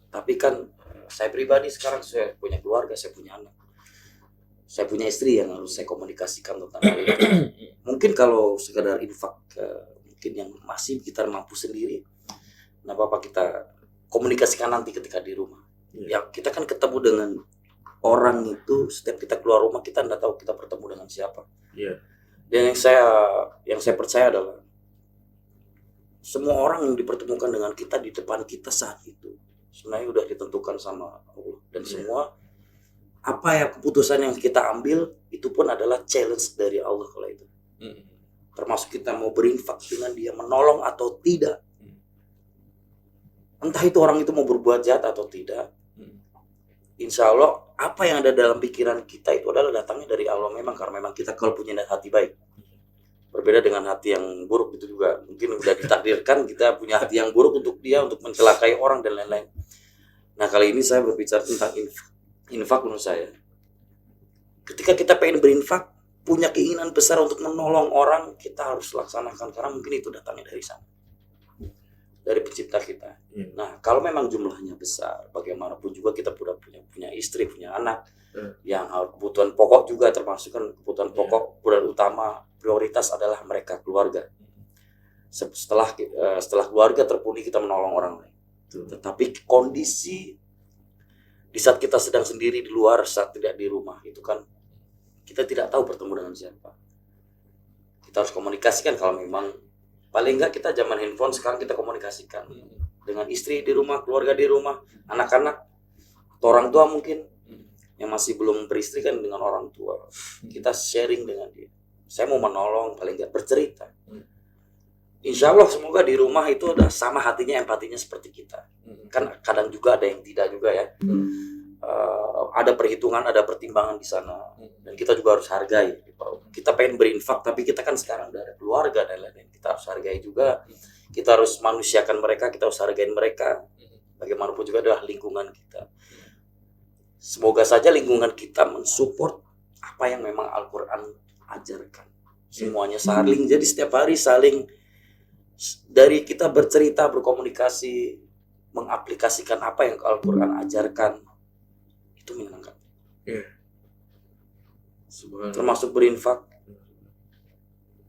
Tapi kan saya pribadi sekarang saya punya keluarga, saya punya anak, saya punya istri yang harus saya komunikasikan tentang hal itu. Mungkin kalau sekadar infak mungkin yang masih kita mampu sendiri, nah apa kita komunikasikan nanti ketika di rumah. Ya kita kan ketemu dengan orang itu, setiap kita keluar rumah kita tidak tahu kita bertemu dengan siapa. Dan yang saya percaya adalah semua orang yang dipertemukan dengan kita di depan kita saat itu sebenarnya sudah ditentukan sama Allah. Dan semua apa ya keputusan yang kita ambil itu pun adalah challenge dari Allah kalau itu. Termasuk kita mau berinfak dengan dia, menolong atau tidak. Entah itu orang itu mau berbuat jahat atau tidak. Insya Allah apa yang ada dalam pikiran kita itu adalah datangnya dari Allah memang, karena memang kita kalau punya hati baik. Berbeda dengan hati yang buruk, itu juga mungkin sudah ditakdirkan kita punya hati yang buruk untuk dia, untuk mencelakai orang dan lain-lain. Nah kali ini saya berbicara tentang infak menurut saya. Ketika kita pengen berinfak, punya keinginan besar untuk menolong orang, kita harus laksanakan karena mungkin itu datangnya dari sana. dari pencipta kita. Nah, kalau memang jumlahnya besar, bagaimanapun juga kita punya istri, punya anak, yang kebutuhan pokok juga termasuk kan kebutuhan pokok, kebutuhan utama, prioritas adalah mereka, keluarga. Setelah keluarga terpenuhi, kita menolong orang lain. Tetapi kondisi di saat kita sedang sendiri di luar, saat tidak di rumah, itu kan kita tidak tahu bertemu dengan siapa. Kita harus komunikasikan. Kalau memang paling enggak kita zaman handphone sekarang, kita komunikasikan dengan istri di rumah, keluarga di rumah, anak-anak, atau orang tua mungkin yang masih belum beristri kan, dengan orang tua kita sharing dengan dia. Saya mau menolong, paling enggak bercerita. Insya Allah semoga di rumah itu ada sama hatinya, empatinya seperti kita. Kan kadang juga ada yang tidak juga ya. Ada perhitungan, ada pertimbangan di sana, dan kita juga harus hargai. Kita pengen berinfak, tapi kita kan sekarang udah ada keluarga dan lain-lain. Kita harus hargai juga. Kita harus manusiakan mereka, kita harus hargain mereka. Bagaimanapun juga adalah lingkungan kita. Semoga saja lingkungan kita mensupport apa yang memang Al-Quran ajarkan. Semuanya saling, jadi setiap hari saling, dari kita bercerita, berkomunikasi, mengaplikasikan apa yang Al-Quran ajarkan, itu menyenangkan. Termasuk berinfak,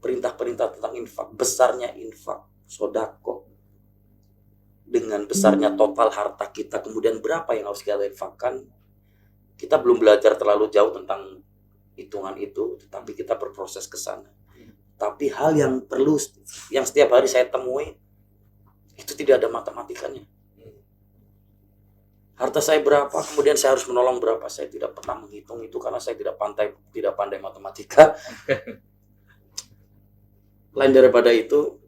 perintah-perintah tentang infak, besarnya infak, sodako, dengan besarnya total harta kita, kemudian berapa yang harus kita infakkan. Kita belum belajar terlalu jauh tentang hitungan itu, tetapi kita berproses ke sana. Tapi hal yang perlu, yang setiap hari saya temui, itu tidak ada matematikanya. Harta saya berapa, kemudian saya harus menolong berapa. Saya tidak pernah menghitung itu karena saya tidak pandai matematika. Lain daripada itu,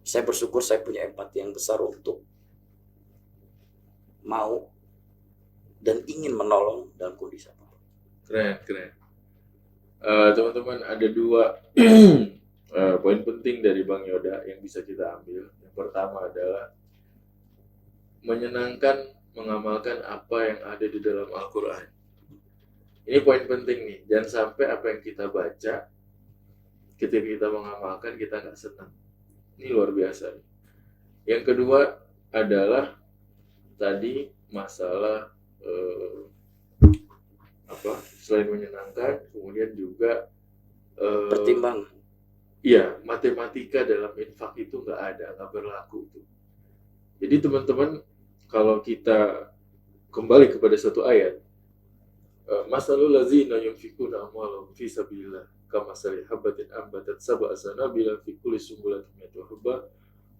saya bersyukur saya punya empati yang besar untuk mau dan ingin menolong dalam kondisi apa. Keren. Teman-teman, ada 2 poin penting dari Bang Yoda yang bisa kita ambil. Yang pertama adalah menyenangkan mengamalkan apa yang ada di dalam Al-Quran. Ini poin penting nih. Jangan sampai apa yang kita baca, ketika kita mengamalkan, kita nggak senang. Ini luar biasa. Yang kedua adalah tadi masalah selain menyenangkan, kemudian juga Pertimbangan. Iya, matematika dalam infak itu nggak berlaku itu. Jadi teman-teman, kalau kita kembali kepada satu ayat, masalul ladzina yunfikuna amwalahum fi sabilillah kamasali habatin ambatat sab'a sanabila fi kulli sumbulatin mi'atu habba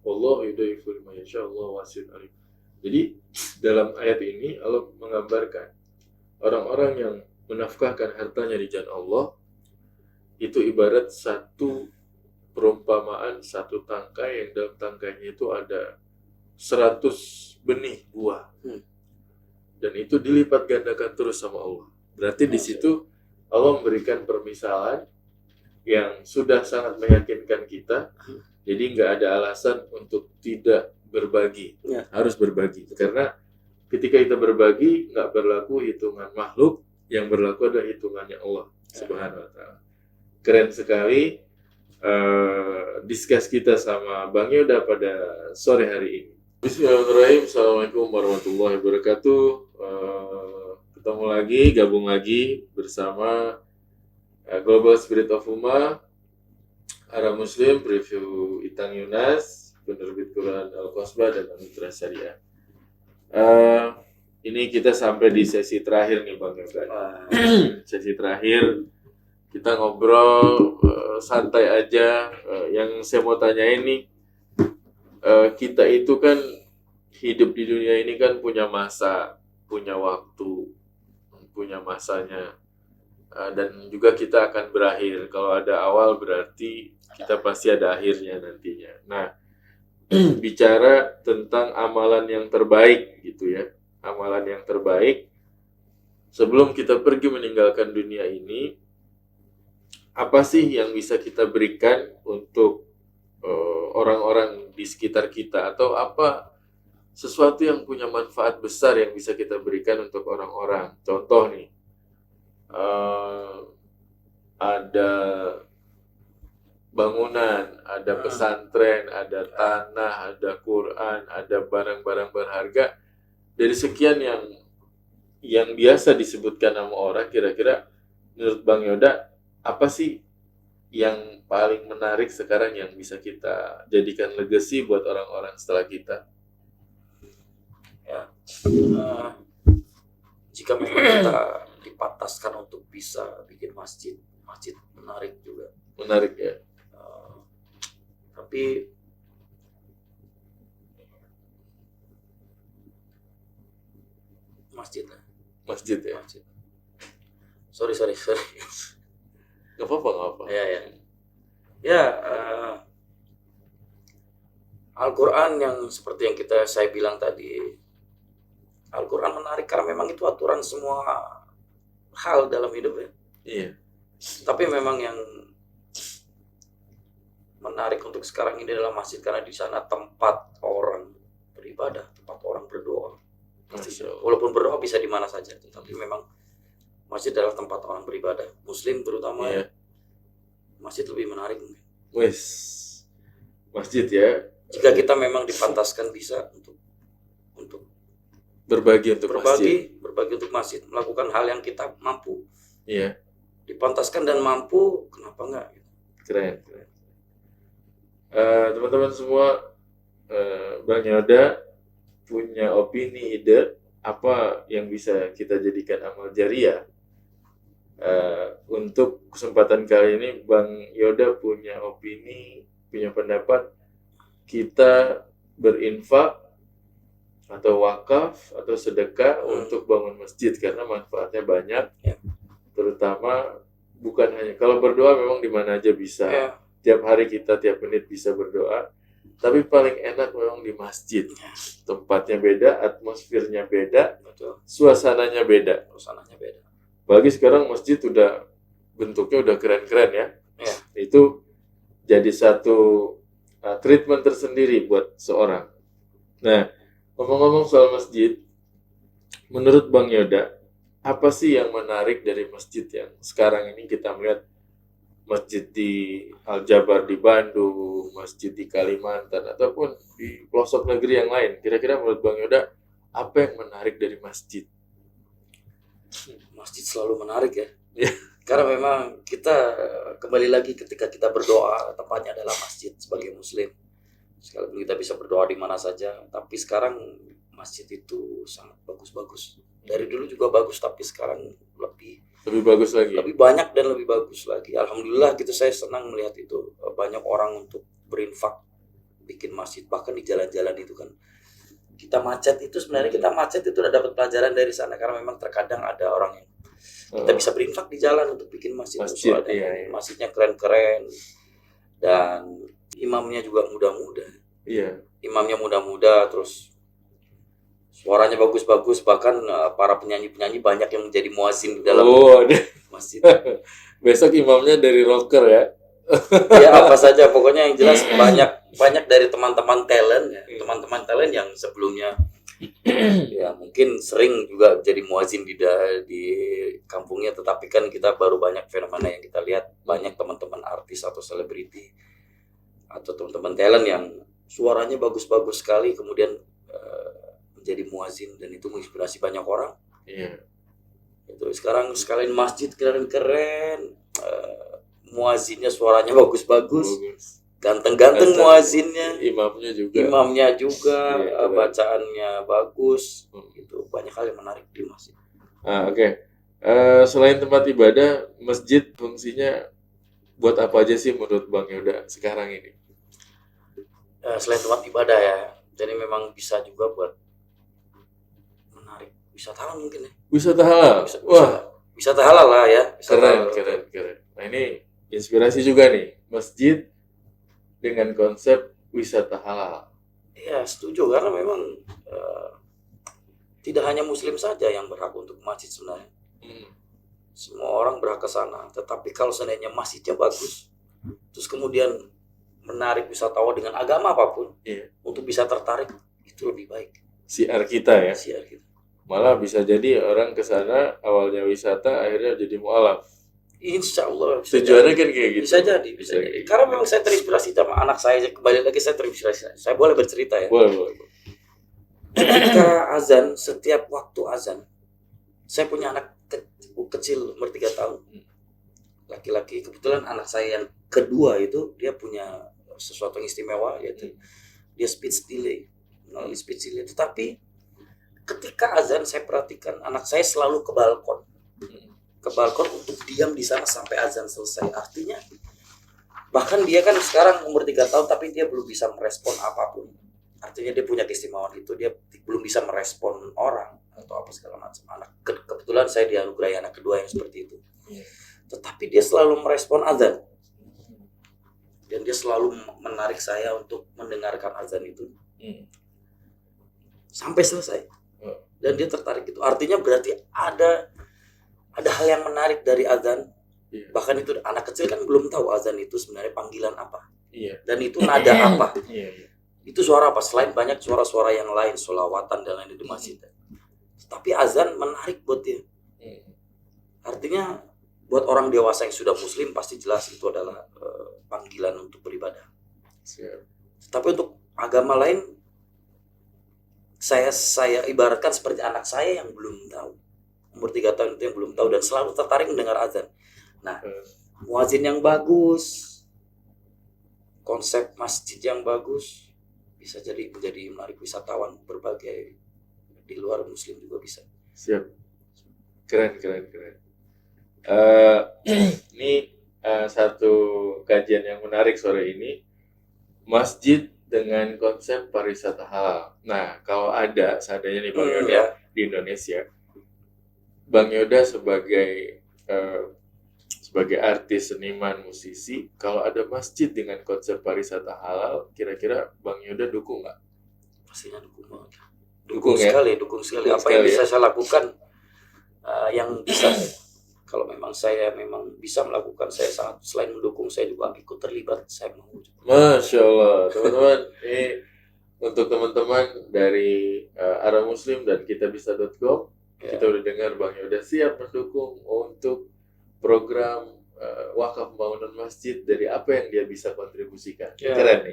wallahu yudhaifu liman yasha wallahu wasi'un alim. Jadi dalam ayat ini Allah menggambarkan orang-orang yang menafkahkan hartanya di jalan Allah itu ibarat satu perumpamaan satu tangkai yang dalam tangkainya itu ada 100 benih buah. Dan itu dilipat gandakan terus sama Allah. Berarti di situ Allah memberikan permisalan yang sudah sangat meyakinkan kita. Jadi nggak ada alasan untuk tidak berbagi. Harus berbagi. Karena ketika kita berbagi, nggak berlaku hitungan makhluk, yang berlaku adalah hitungannya Allah Subhanahu wa Ta'ala. Keren sekali diskus kita sama Bang Yoda pada sore hari ini. Bismillahirrahmanirrahim. Assalamualaikum warahmatullahi wabarakatuh. Ketemu lagi, gabung lagi bersama Global Spirit of Ummah, Arah Muslim, Review Itang Yunas, Penerbit Quran Al-Qasbah, dan Mitra Syariah. Ini kita sampai di sesi terakhir nih Bang Yoga. Sesi terakhir kita ngobrol santai aja. Yang saya mau tanya ini, kita itu kan hidup di dunia ini kan punya masa, punya waktu, punya masanya, dan juga kita akan berakhir. Kalau ada awal berarti kita pasti ada akhirnya nantinya. Nah, bicara tentang amalan yang terbaik gitu ya, amalan yang terbaik sebelum kita pergi meninggalkan dunia ini, apa sih yang bisa kita berikan untuk orang-orang di sekitar kita, atau apa sesuatu yang punya manfaat besar yang bisa kita berikan untuk orang-orang. Contoh nih, ada bangunan, ada pesantren pesantren, ada tanah, ada Quran, ada barang-barang berharga. Dari sekian yang biasa disebutkan nama orang, kira-kira menurut Bang Yoda, apa sih yang paling menarik sekarang yang bisa kita jadikan legacy buat orang-orang setelah kita? Ya, jika memang kita dipantaskan untuk bisa bikin masjid menarik juga. Menarik ya. Tapi masjid lah, Masjid ya. masjid. Sorry. Gak apa-apa. Ya. Al-Quran yang seperti yang saya bilang tadi, Al-Quran menarik karena memang itu aturan semua hal dalam hidup ya. Iya. Tapi memang yang menarik untuk sekarang ini adalah masjid karena di sana tempat orang beribadah, tempat orang berdoa. Masya Allah. Walaupun berdoa bisa di mana saja, tapi memang masjid adalah tempat orang beribadah. Muslim terutama Iya. masjid lebih menarik. Wes. Masjid ya. Jika kita memang dipantaskan bisa untuk Berbagi untuk masjid. berbagi untuk masjid, melakukan hal yang kita mampu, Iya. dipantaskan dan mampu, kenapa enggak? Keren. Teman-teman semua, Bang Yoda punya opini, ide apa yang bisa kita jadikan amal jariah. Untuk kesempatan kali ini Bang Yoda punya opini, punya pendapat, kita berinfak atau wakaf atau sedekah untuk bangun masjid karena manfaatnya banyak. Ya. Terutama bukan hanya kalau berdoa memang di mana aja bisa. Ya. Tiap hari kita tiap menit bisa berdoa. Tapi paling enak memang di masjid. Tempatnya beda, atmosfernya beda, Betul, suasananya beda. suasananya beda. Bagi sekarang masjid udah bentuknya udah keren-keren ya. Ya. Itu jadi satu treatment tersendiri buat seorang. Nah, ngomong-ngomong soal masjid, menurut Bang Yoda, apa sih yang menarik dari masjid yang sekarang ini kita melihat masjid di Al-Jabar di Bandung, masjid di Kalimantan, ataupun di pelosok negeri yang lain? Kira-kira menurut Bang Yoda, apa yang menarik dari masjid? Masjid selalu menarik ya. Ya. Karena memang kita kembali lagi ketika kita berdoa, tempatnya adalah masjid sebagai muslim. Sekalipun kita bisa berdoa di mana saja, tapi sekarang masjid itu sangat bagus-bagus. Dari dulu juga bagus, tapi sekarang Lebih bagus lagi. lebih banyak dan lebih bagus lagi. Alhamdulillah gitu, saya senang melihat itu. Banyak orang untuk berinfak bikin masjid, bahkan di jalan-jalan itu kan. Kita macet itu udah dapat pelajaran dari sana karena memang terkadang ada orang yang kita bisa berinfak di jalan untuk bikin masjid. Iya. Masjidnya keren-keren dan imamnya juga muda-muda. Iya. Imamnya muda-muda, terus suaranya bagus-bagus, bahkan para penyanyi-penyanyi banyak yang menjadi muazin di dalam masjid. Besok imamnya dari rocker ya. Ya apa saja, pokoknya yang jelas banyak dari teman-teman talent ya, teman-teman talent yang sebelumnya ya mungkin sering juga jadi muazin di kampungnya, tetapi kan kita baru banyak fenomena yang kita lihat, banyak teman-teman artis atau selebriti atau teman-teman talent yang suaranya bagus-bagus sekali kemudian menjadi muazin dan itu menginspirasi banyak orang. Iya. Itu sekarang sekalian masjid keren-keren, muazinnya suaranya bagus-bagus, ganteng-ganteng muazinnya, imamnya juga Iya, bacaannya bagus, gitu. Banyak hal yang menarik di masjid. Oke. Selain tempat ibadah, masjid fungsinya buat apa aja sih menurut Bang Yoda sekarang ini? Selain tempat ibadah ya, jadi memang bisa juga buat menarik wisatawan mungkin ya. Wisata halal. Wisata halal lah ya. Keren. Nah ini inspirasi juga nih, masjid dengan konsep wisata halal. Iya, setuju karena memang tidak hanya muslim saja yang berhak untuk masjid sebenarnya. Semua orang berhak ke sana, tetapi kalau seandainya masjidnya bagus, terus kemudian menarik wisatawan dengan agama apapun, untuk bisa tertarik, itu lebih baik. Siar kita ya. Siar kita. Malah bisa jadi orang ke sana awalnya wisata, akhirnya jadi mualaf. Insya Allah bisa Tujuannya jadi. kan kayak gitu. Bisa jadi, bisa jadi. Karena memang saya terinspirasi sama anak saya. Kembali lagi saya terinspirasi. Saya boleh bercerita ya. Boleh. Ketika azan, setiap waktu azan, saya punya anak kecil umur 3 tahun. Laki-laki. Kebetulan anak saya yang kedua itu dia punya sesuatu yang istimewa, yaitu dia speech delay, melalui speech delay. Tetapi ketika azan saya perhatikan anak saya selalu ke balkon untuk diam di sana sampai azan selesai. Artinya bahkan dia kan sekarang umur 3 tahun tapi dia belum bisa merespon apapun. Artinya dia punya keistimewaan itu, dia belum bisa merespon orang atau apa segala macam. Kebetulan saya dianugerahi anak kedua yang seperti itu. Tetapi dia selalu merespon azan. Dan dia selalu menarik saya untuk mendengarkan azan itu. Sampai selesai. Dan dia tertarik itu. Artinya berarti ada hal yang menarik dari azan. Bahkan itu anak kecil kan belum tahu azan itu sebenarnya panggilan apa. Dan itu nada apa. Itu suara apa. Selain banyak suara-suara yang lain, sholawatan dan lain di masjid. Tapi azan menarik buat dia. Artinya buat orang dewasa yang sudah muslim pasti jelas itu adalah panggilan untuk beribadah. Tapi untuk agama lain saya ibaratkan seperti anak saya yang belum tahu. Umur 3 tahun itu yang belum tahu dan selalu tertarik mendengar azan. Nah, muazin yang bagus, konsep masjid yang bagus, bisa jadi menjadi menarik wisatawan berbagai di luar muslim juga bisa. Siap. Keren. Ini satu kajian yang menarik sore ini, masjid dengan konsep pariwisata halal. Nah, kalau ada seandainya nih Bang Yoda di Indonesia, Bang Yoda sebagai artis, seniman, musisi, kalau ada masjid dengan konsep pariwisata halal, kira-kira Bang Yoda dukung nggak? Pastinya dukung banget. Dukung sekali. Apa yang bisa saya lakukan, yang bisa. Kalau memang saya bisa melakukan, saya sangat, selain mendukung, saya juga ikut terlibat. Saya mau. Masya Allah, teman-teman. Ini untuk teman-teman dari Arah Muslim dan kitabisa.com, kita udah dengar Bang Yoda siap mendukung untuk program wakaf pembangunan masjid dari apa yang dia bisa kontribusikan. Keren.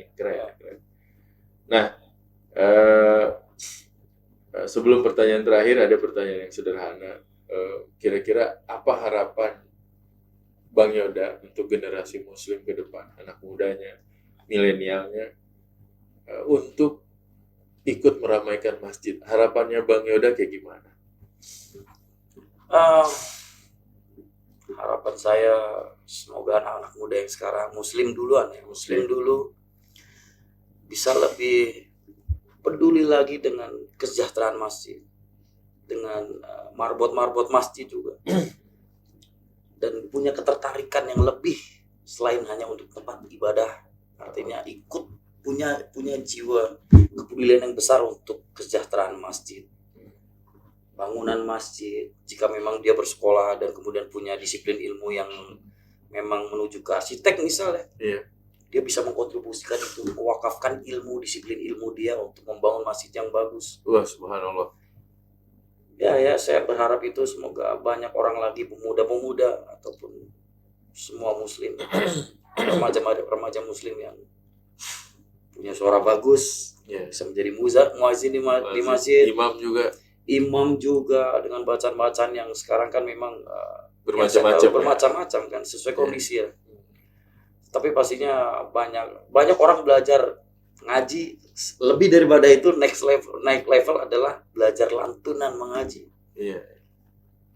Nah, sebelum pertanyaan terakhir, ada pertanyaan yang sederhana. Kira-kira apa harapan Bang Yoda untuk generasi muslim ke depan, anak mudanya, milenialnya, untuk ikut meramaikan masjid? Harapannya Bang Yoda kayak gimana? Harapan saya semoga anak-anak muda yang sekarang muslim dulu bisa lebih peduli lagi dengan kesejahteraan masjid, dengan marbot masjid juga, dan punya ketertarikan yang lebih selain hanya untuk tempat ibadah. Artinya ikut punya jiwa kepedulian yang besar untuk kesejahteraan masjid, bangunan masjid. Jika memang dia bersekolah dan kemudian punya disiplin ilmu yang memang menuju ke arsitek misalnya, dia bisa mengkontribusikan itu, mewakafkan disiplin ilmu dia untuk membangun masjid yang bagus. Wah, subhanallah. Ya, saya berharap itu semoga banyak orang lagi, pemuda-pemuda ataupun semua muslim, remaja muslim yang punya suara bagus, bisa menjadi muazin di masjid, imam juga dengan bacaan-bacaan yang sekarang kan memang bermacam-macam kan, sesuai kondisi ya. Tapi pastinya banyak orang belajar ngaji. Lebih daripada itu, naik level adalah belajar lantunan mengaji.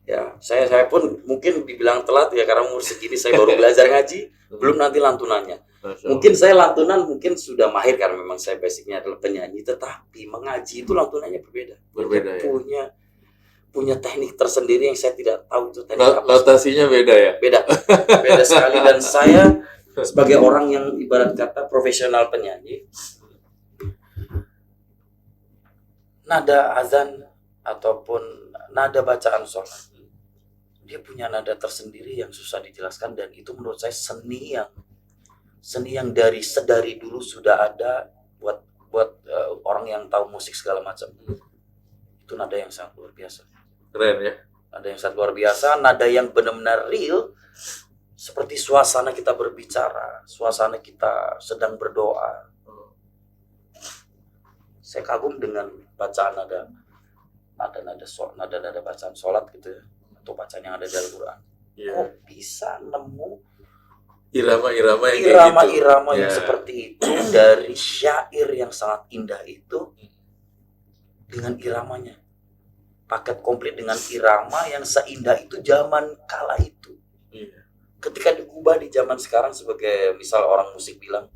Ya, saya pun mungkin dibilang telat ya, karena umur segini saya baru belajar ngaji, belum nanti lantunannya. Mungkin saya lantunan sudah mahir karena memang saya basicnya adalah penyanyi, tetapi mengaji itu lantunannya berbeda ya. Punya teknik tersendiri yang saya tidak tahu itu teknik apa. Notasinya beda ya? Beda sekali. Dan saya sebagai orang yang ibarat kata profesional penyanyi, nada azan ataupun nada bacaan sholat, dia punya nada tersendiri yang susah dijelaskan, dan itu menurut saya seni yang dari dulu sudah ada buat orang yang tahu musik segala macam. Itu nada yang sangat luar biasa. Keren ya. Nada yang sangat luar biasa, nada yang benar-benar real, seperti suasana kita berbicara, suasana kita sedang berdoa. Saya kagum dengan bacaan nada bacaan sholat gitu ya, atau bacaan yang ada di Al-Quran. Iya. Kok bisa nemu Irama-irama yang kayak gitu. irama-irama yang Ya. seperti itu dari syair yang sangat indah itu dengan iramanya, paket komplit dengan irama yang seindah itu zaman kala itu. Iya. Ketika diubah di zaman sekarang sebagai misal orang musik bilang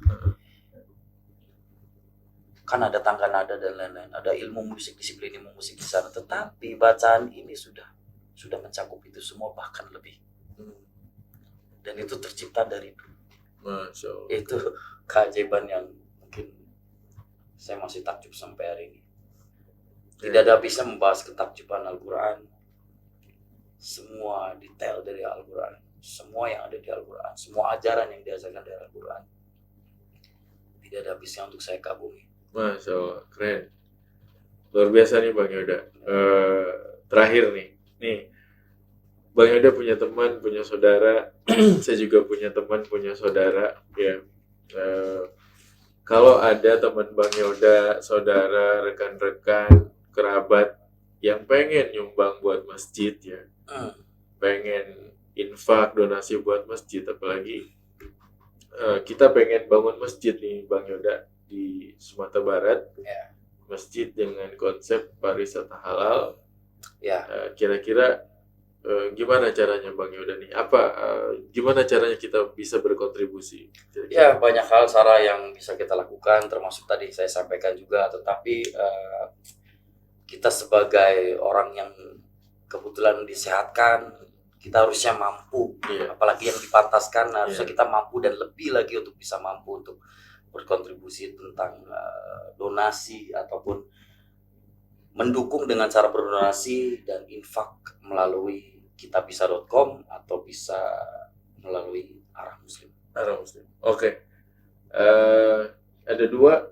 kan ada tangga nada dan lain-lain, ada ilmu musik, disiplin ilmu musik di sana, tetapi bacaan ini sudah mencakup itu semua bahkan lebih, dan itu tercipta dari Masya Allah. itu keajaiban yang mungkin saya masih takjub sampai hari ini. Tidak ada habisnya membahas ketakjuban Al-Quran, semua detail dari Al-Quran, semua yang ada di Al-Quran, semua ajaran yang diajarkan dari Al-Quran, tidak ada habisnya untuk saya kagumi. Masya Allah, keren. Luar biasa nih Bang Yoda. Terakhir nih Bang Yoda punya teman, punya saudara. Saya juga punya teman, punya saudara. Ya, kalau ada teman Bang Yoda, saudara, rekan-rekan, kerabat yang pengen nyumbang buat masjid ya, pengen infak donasi buat masjid, apalagi kita pengen bangun masjid nih Bang Yoda di Sumatera Barat, Ya. masjid dengan konsep pariwisata halal. Ya, Kira-kira gimana caranya Bang Yoda nih? Gimana caranya kita bisa berkontribusi? ya banyak hal Sarah yang bisa kita lakukan, termasuk tadi saya sampaikan juga. Tetapi kita sebagai orang yang kebetulan disehatkan, kita harusnya mampu. Iya. Apalagi yang dipantaskan, harusnya Iya. kita mampu dan lebih lagi untuk bisa mampu untuk berkontribusi tentang donasi ataupun mendukung dengan cara berdonasi dan infak melalui kitabisa.com atau bisa melalui Arah Muslim. Arah Muslim. Oke. Ada dua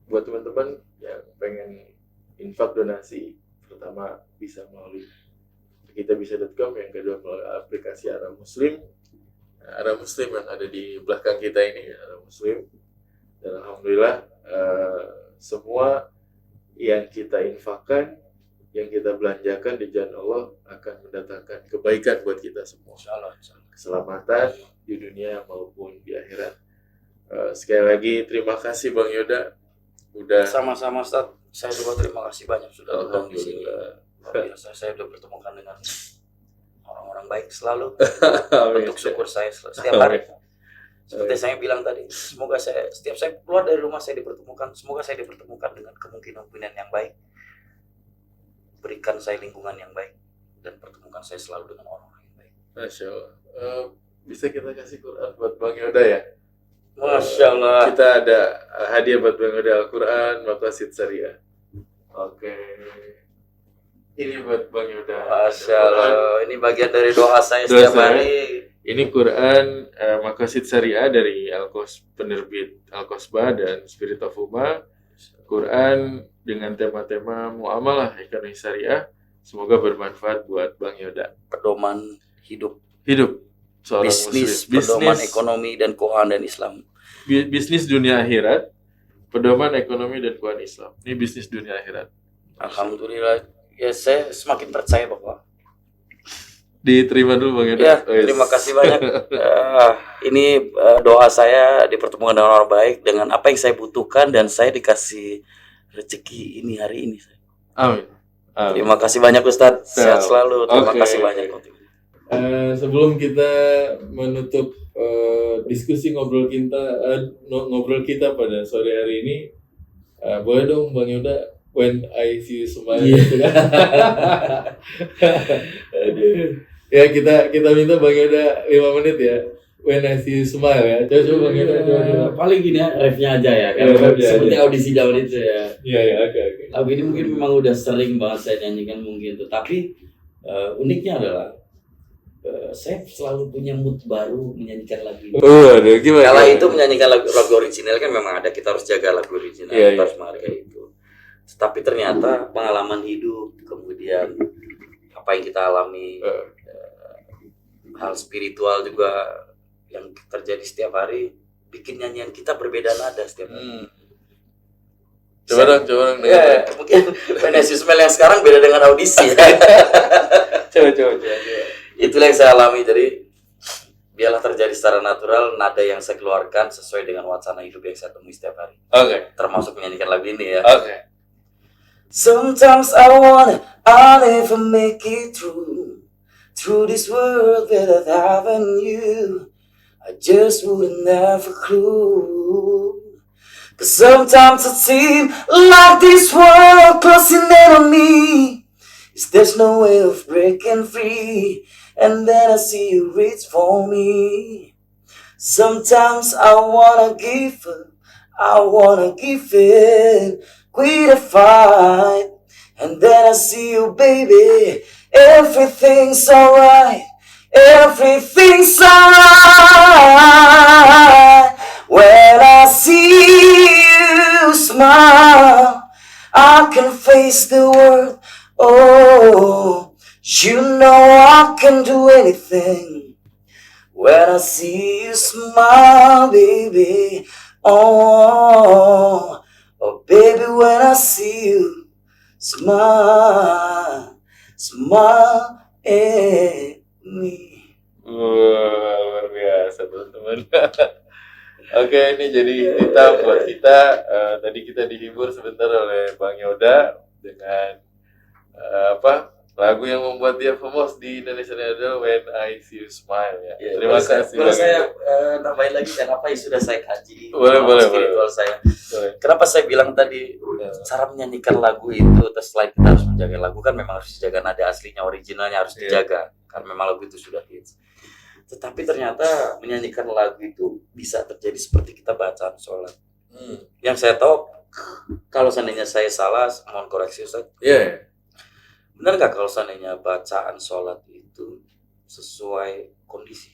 buat teman-teman yang pengen infak donasi. Pertama bisa melalui kitabisa.com, yang kedua melalui aplikasi Arah Muslim. Arah Muslim yang ada di belakang kita ini, Arah Muslim. Dan alhamdulillah semua yang kita infakkan, yang kita belanjakan di jalan Allah akan mendatangkan kebaikan buat kita semua. Insyaallah. Keselamatan di dunia maupun di akhirat. Sekali lagi terima kasih Bang Yoda udah. Sama-sama Ustaz. Saya juga terima kasih banyak sudah datang di sini. Alhamdulillah. Luar biasa, saya sudah bertemukan dengan orang-orang baik selalu. Amin. Bentuk syukur saya setiap hari. Seperti saya bilang tadi, semoga setiap saya keluar dari rumah saya dipertemukan, semoga saya dipertemukan dengan kemungkinan yang baik. Berikan saya lingkungan yang baik dan pertemukan saya selalu dengan orang-orang yang baik. Masya Allah. Bisa kita kasih Quran buat Bang Yoda ya? Masya Allah. Kita ada hadiah buat Bang Yoda, Al-Quran Maqasid Syariah. Oke. Ini buat Bang Yoda. Masya Allah. Ini bagian dari doa saya setiap hari. Ini Quran Maqasid Syariah dari penerbit Al-Qasbah dan Spirit of Ummah. Quran dengan tema-tema muamalah ekonomi syariah. Semoga bermanfaat buat Bang Yoda. Pedoman hidup Seorang bisnis, muslim. pedoman ekonomi dan keuangan dan Islam. Bisnis dunia akhirat, pedoman ekonomi dan keuangan Islam. Ini bisnis dunia akhirat. Alhamdulillah. Ya, saya semakin percaya bahwa Diterima dulu Bang Yoda. ya, terima kasih banyak. Ini doa saya dipertemukan dengan orang baik, dengan apa yang saya butuhkan, dan saya dikasih rezeki ini hari ini. Amin. Terima kasih banyak Ustadz. Sehat selalu. Terima Oke. kasih banyak. Sebelum kita menutup diskusi ngobrol kita pada sore hari ini, boleh dong Bang Yoda, when I see you smile. Aduh. Ya kita minta Bang Yoda 5 menit ya. When I see you smile ya. Coba Bang Yoda coba. Paling gini ya, refnya aja ya. Ya, Kan refnya seperti aja. audisi zaman itu ya. Iya oke. Lagu ini mungkin memang udah sering banget saya nyanyikan mungkin tuh. Tapi uniknya adalah saya selalu punya mood baru menyanyikan lagu ini. Aduh gimana? Kalau itu menyanyikan lagu original kan memang ada, kita harus jaga lagu original, Iya, kita harus menghargai itu. Tapi ternyata pengalaman hidup, kemudian apa apa yang kita alami, hal spiritual juga yang terjadi setiap hari bikin nyanyian kita berbeda nada setiap hari. Coba dong. Ya, mungkin Venesius Mel yang sekarang beda dengan audisi. Coba. Itulah yang saya alami. Jadi biarlah terjadi secara natural, nada yang saya keluarkan sesuai dengan wacana hidup yang saya temui setiap hari. Oke. Termasuk menyanyikan lagu ini ya. Oke. Sometimes I wanna, I'll never make it through this world without having you. I just wouldn't have a clue. 'Cause sometimes it seems like this world closing in on me. There's no way of breaking free. And then I see you reach for me. Sometimes I wanna give up, I wanna give in, quit a fight. And then I see you, baby, everything's alright, everything's alright. When I see you smile, I can face the world. Oh, you know I can do anything. When I see you smile, baby. Oh, baby, when I see you smile at me. Wah, luar biasa teman-teman. Oke, ini jadi cerita buat kita. Tadi kita dihibur sebentar oleh Bang Yoda dengan lagu yang membuat dia famous di Indonesian Idol, When I See You Smile ya. Terima kasih. Boleh saya nambahin lagi kenapa yang sudah saya kaji Boleh. spiritual saya. Kenapa saya bilang tadi cara menyanyikan lagu itu, terus selain kita harus menjaga lagu kan memang harus dijaga nada aslinya, originalnya harus dijaga karena memang lagu itu sudah hits. Tetapi ternyata menyanyikan lagu itu bisa terjadi seperti kita bacaan sholat. Yang saya tahu, kalau seandainya saya salah, mohon koreksi Ustaz. Iya. Benar nggak kalau seandainya bacaan sholat itu sesuai kondisi?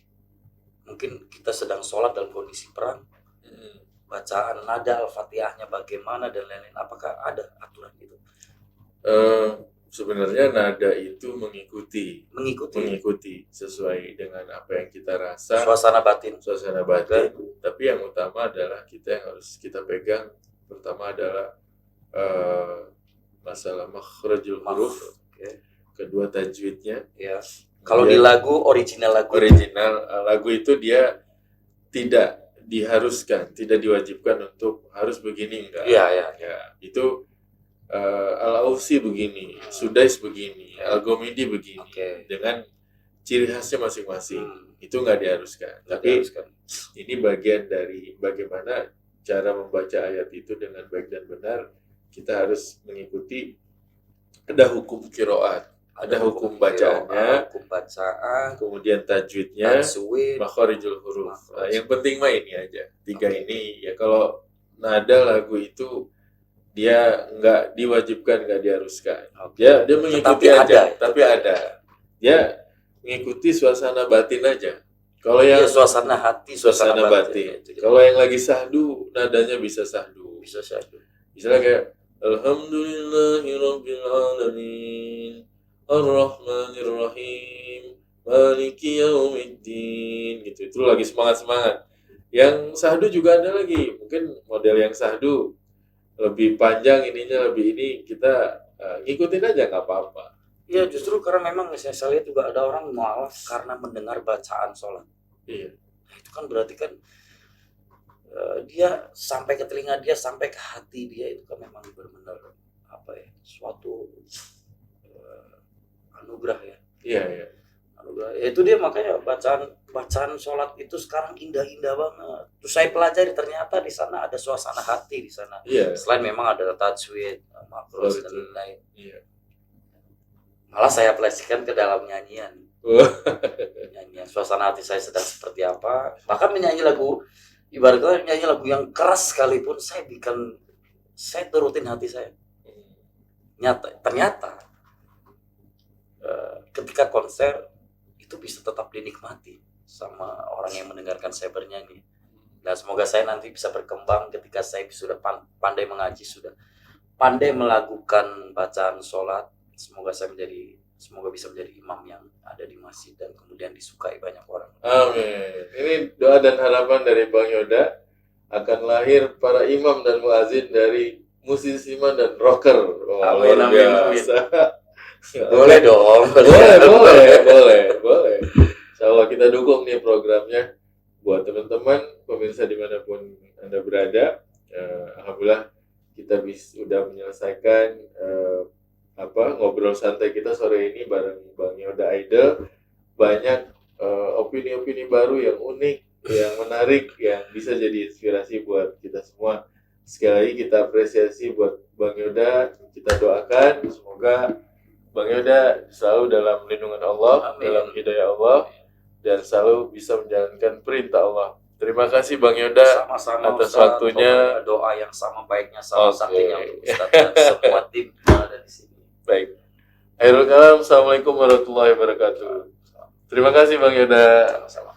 Mungkin kita sedang sholat dalam kondisi perang, bacaan nada Al-Fatihahnya bagaimana dan lain-lain. Apakah ada aturan itu? Sebenarnya nada itu mengikuti sesuai dengan apa yang kita rasa, Suasana batin. Tapi yang utama adalah kita yang harus kita pegang. Pertama adalah masalah makhrajul huruf, kedua tajwidnya. Ya. Kalau di lagu original lagu itu dia tidak diharuskan, tidak diwajibkan untuk harus begini, enggak. Iya. Ya, itu Al-Ausi begini, Sudais begini, Al-Gomidi begini, dengan ciri khasnya masing-masing. Itu nggak diharuskan. Tapi ini bagian dari bagaimana cara membaca ayat itu dengan baik dan benar. Kita harus mengikuti, ada hukum qiraat, ada hukum bacaannya, kemudian tajwidnya, makharijul huruf. Nah, yang penting mah ini aja, tiga ini ya. Kalau nada lagu itu dia nggak diwajibkan, nggak diharuskan. Dia mengikuti tapi ada. Dia mengikuti suasana batin aja. Kalau yang suasana hati, suasana batin. Kalau yang lagi sahdu, nadanya bisa sahdu. Misalnya kayak Alhamdulillahirabbil alamin, Ar-Rahmanir-Rahim, Maliki Yaumiddin, gitu. Itu lagi semangat-semangat. Yang sahdu juga ada lagi. Mungkin model yang sahdu lebih panjang ininya, lebih ini, kita ngikutin aja nggak apa-apa. Iya, justru karena memang saya lihat juga ada orang mualaf karena mendengar bacaan sholat. Iya. Nah, itu kan berarti kan dia sampai ke telinga dia, sampai ke hati dia, itu kan memang benar-benar suatu anugerah ya. Iya. Anugerah. Itu dia, makanya bacaan sholat itu sekarang indah-indah banget. Terus saya pelajari ternyata di sana ada suasana hati di sana. Iya. Selain memang ada tajwid, makros dan lain-lain. Iya. Malah saya aplikasikan ke dalam nyanyian. Nyanyian suasana hati saya sedang seperti apa. Bahkan menyanyi lagu, ibaratnya menyanyi lagu yang keras sekalipun, saya turutin hati saya. Ternyata ketika konser itu bisa tetap dinikmati sama orang yang mendengarkan saya bernyanyi. Dan semoga saya nanti bisa berkembang ketika saya sudah pandai mengaji, sudah pandai melakukan bacaan sholat. Semoga saya menjadi semoga bisa menjadi imam yang ada di masjid dan kemudian disukai banyak orang. Amin. Ini doa dan harapan dari Bang Yoda, akan lahir para imam dan muazin dari musisiman dan rocker. Wah, Amin, luar amin, biasa. Boleh dong. boleh. Insyaallah kita dukung nih programnya buat teman-teman pemirsa dimanapun Anda berada. Alhamdulillah kita udah menyelesaikan ngobrol santai kita sore ini bareng Bang Yoda Idol. Banyak opini-opini baru yang unik, yang menarik, yang bisa jadi inspirasi buat kita semua. Sekali lagi kita apresiasi buat Bang Yoda. Kita doakan semoga Bang Yoda selalu dalam lindungan Allah, Amin. dalam hidayah Allah, dan selalu bisa menjalankan perintah Allah. Terima kasih Bang Yoda Sama-sama atas Ustaz. waktunya. Pokoknya doa yang sama baiknya sama Oke. saktinya untuk Ustaz dan semua tim yang ada di sini. Baik. Akhirul kalam, Assalamualaikum warahmatullahi wabarakatuh. Terima kasih Bang Yoda. Sama-sama.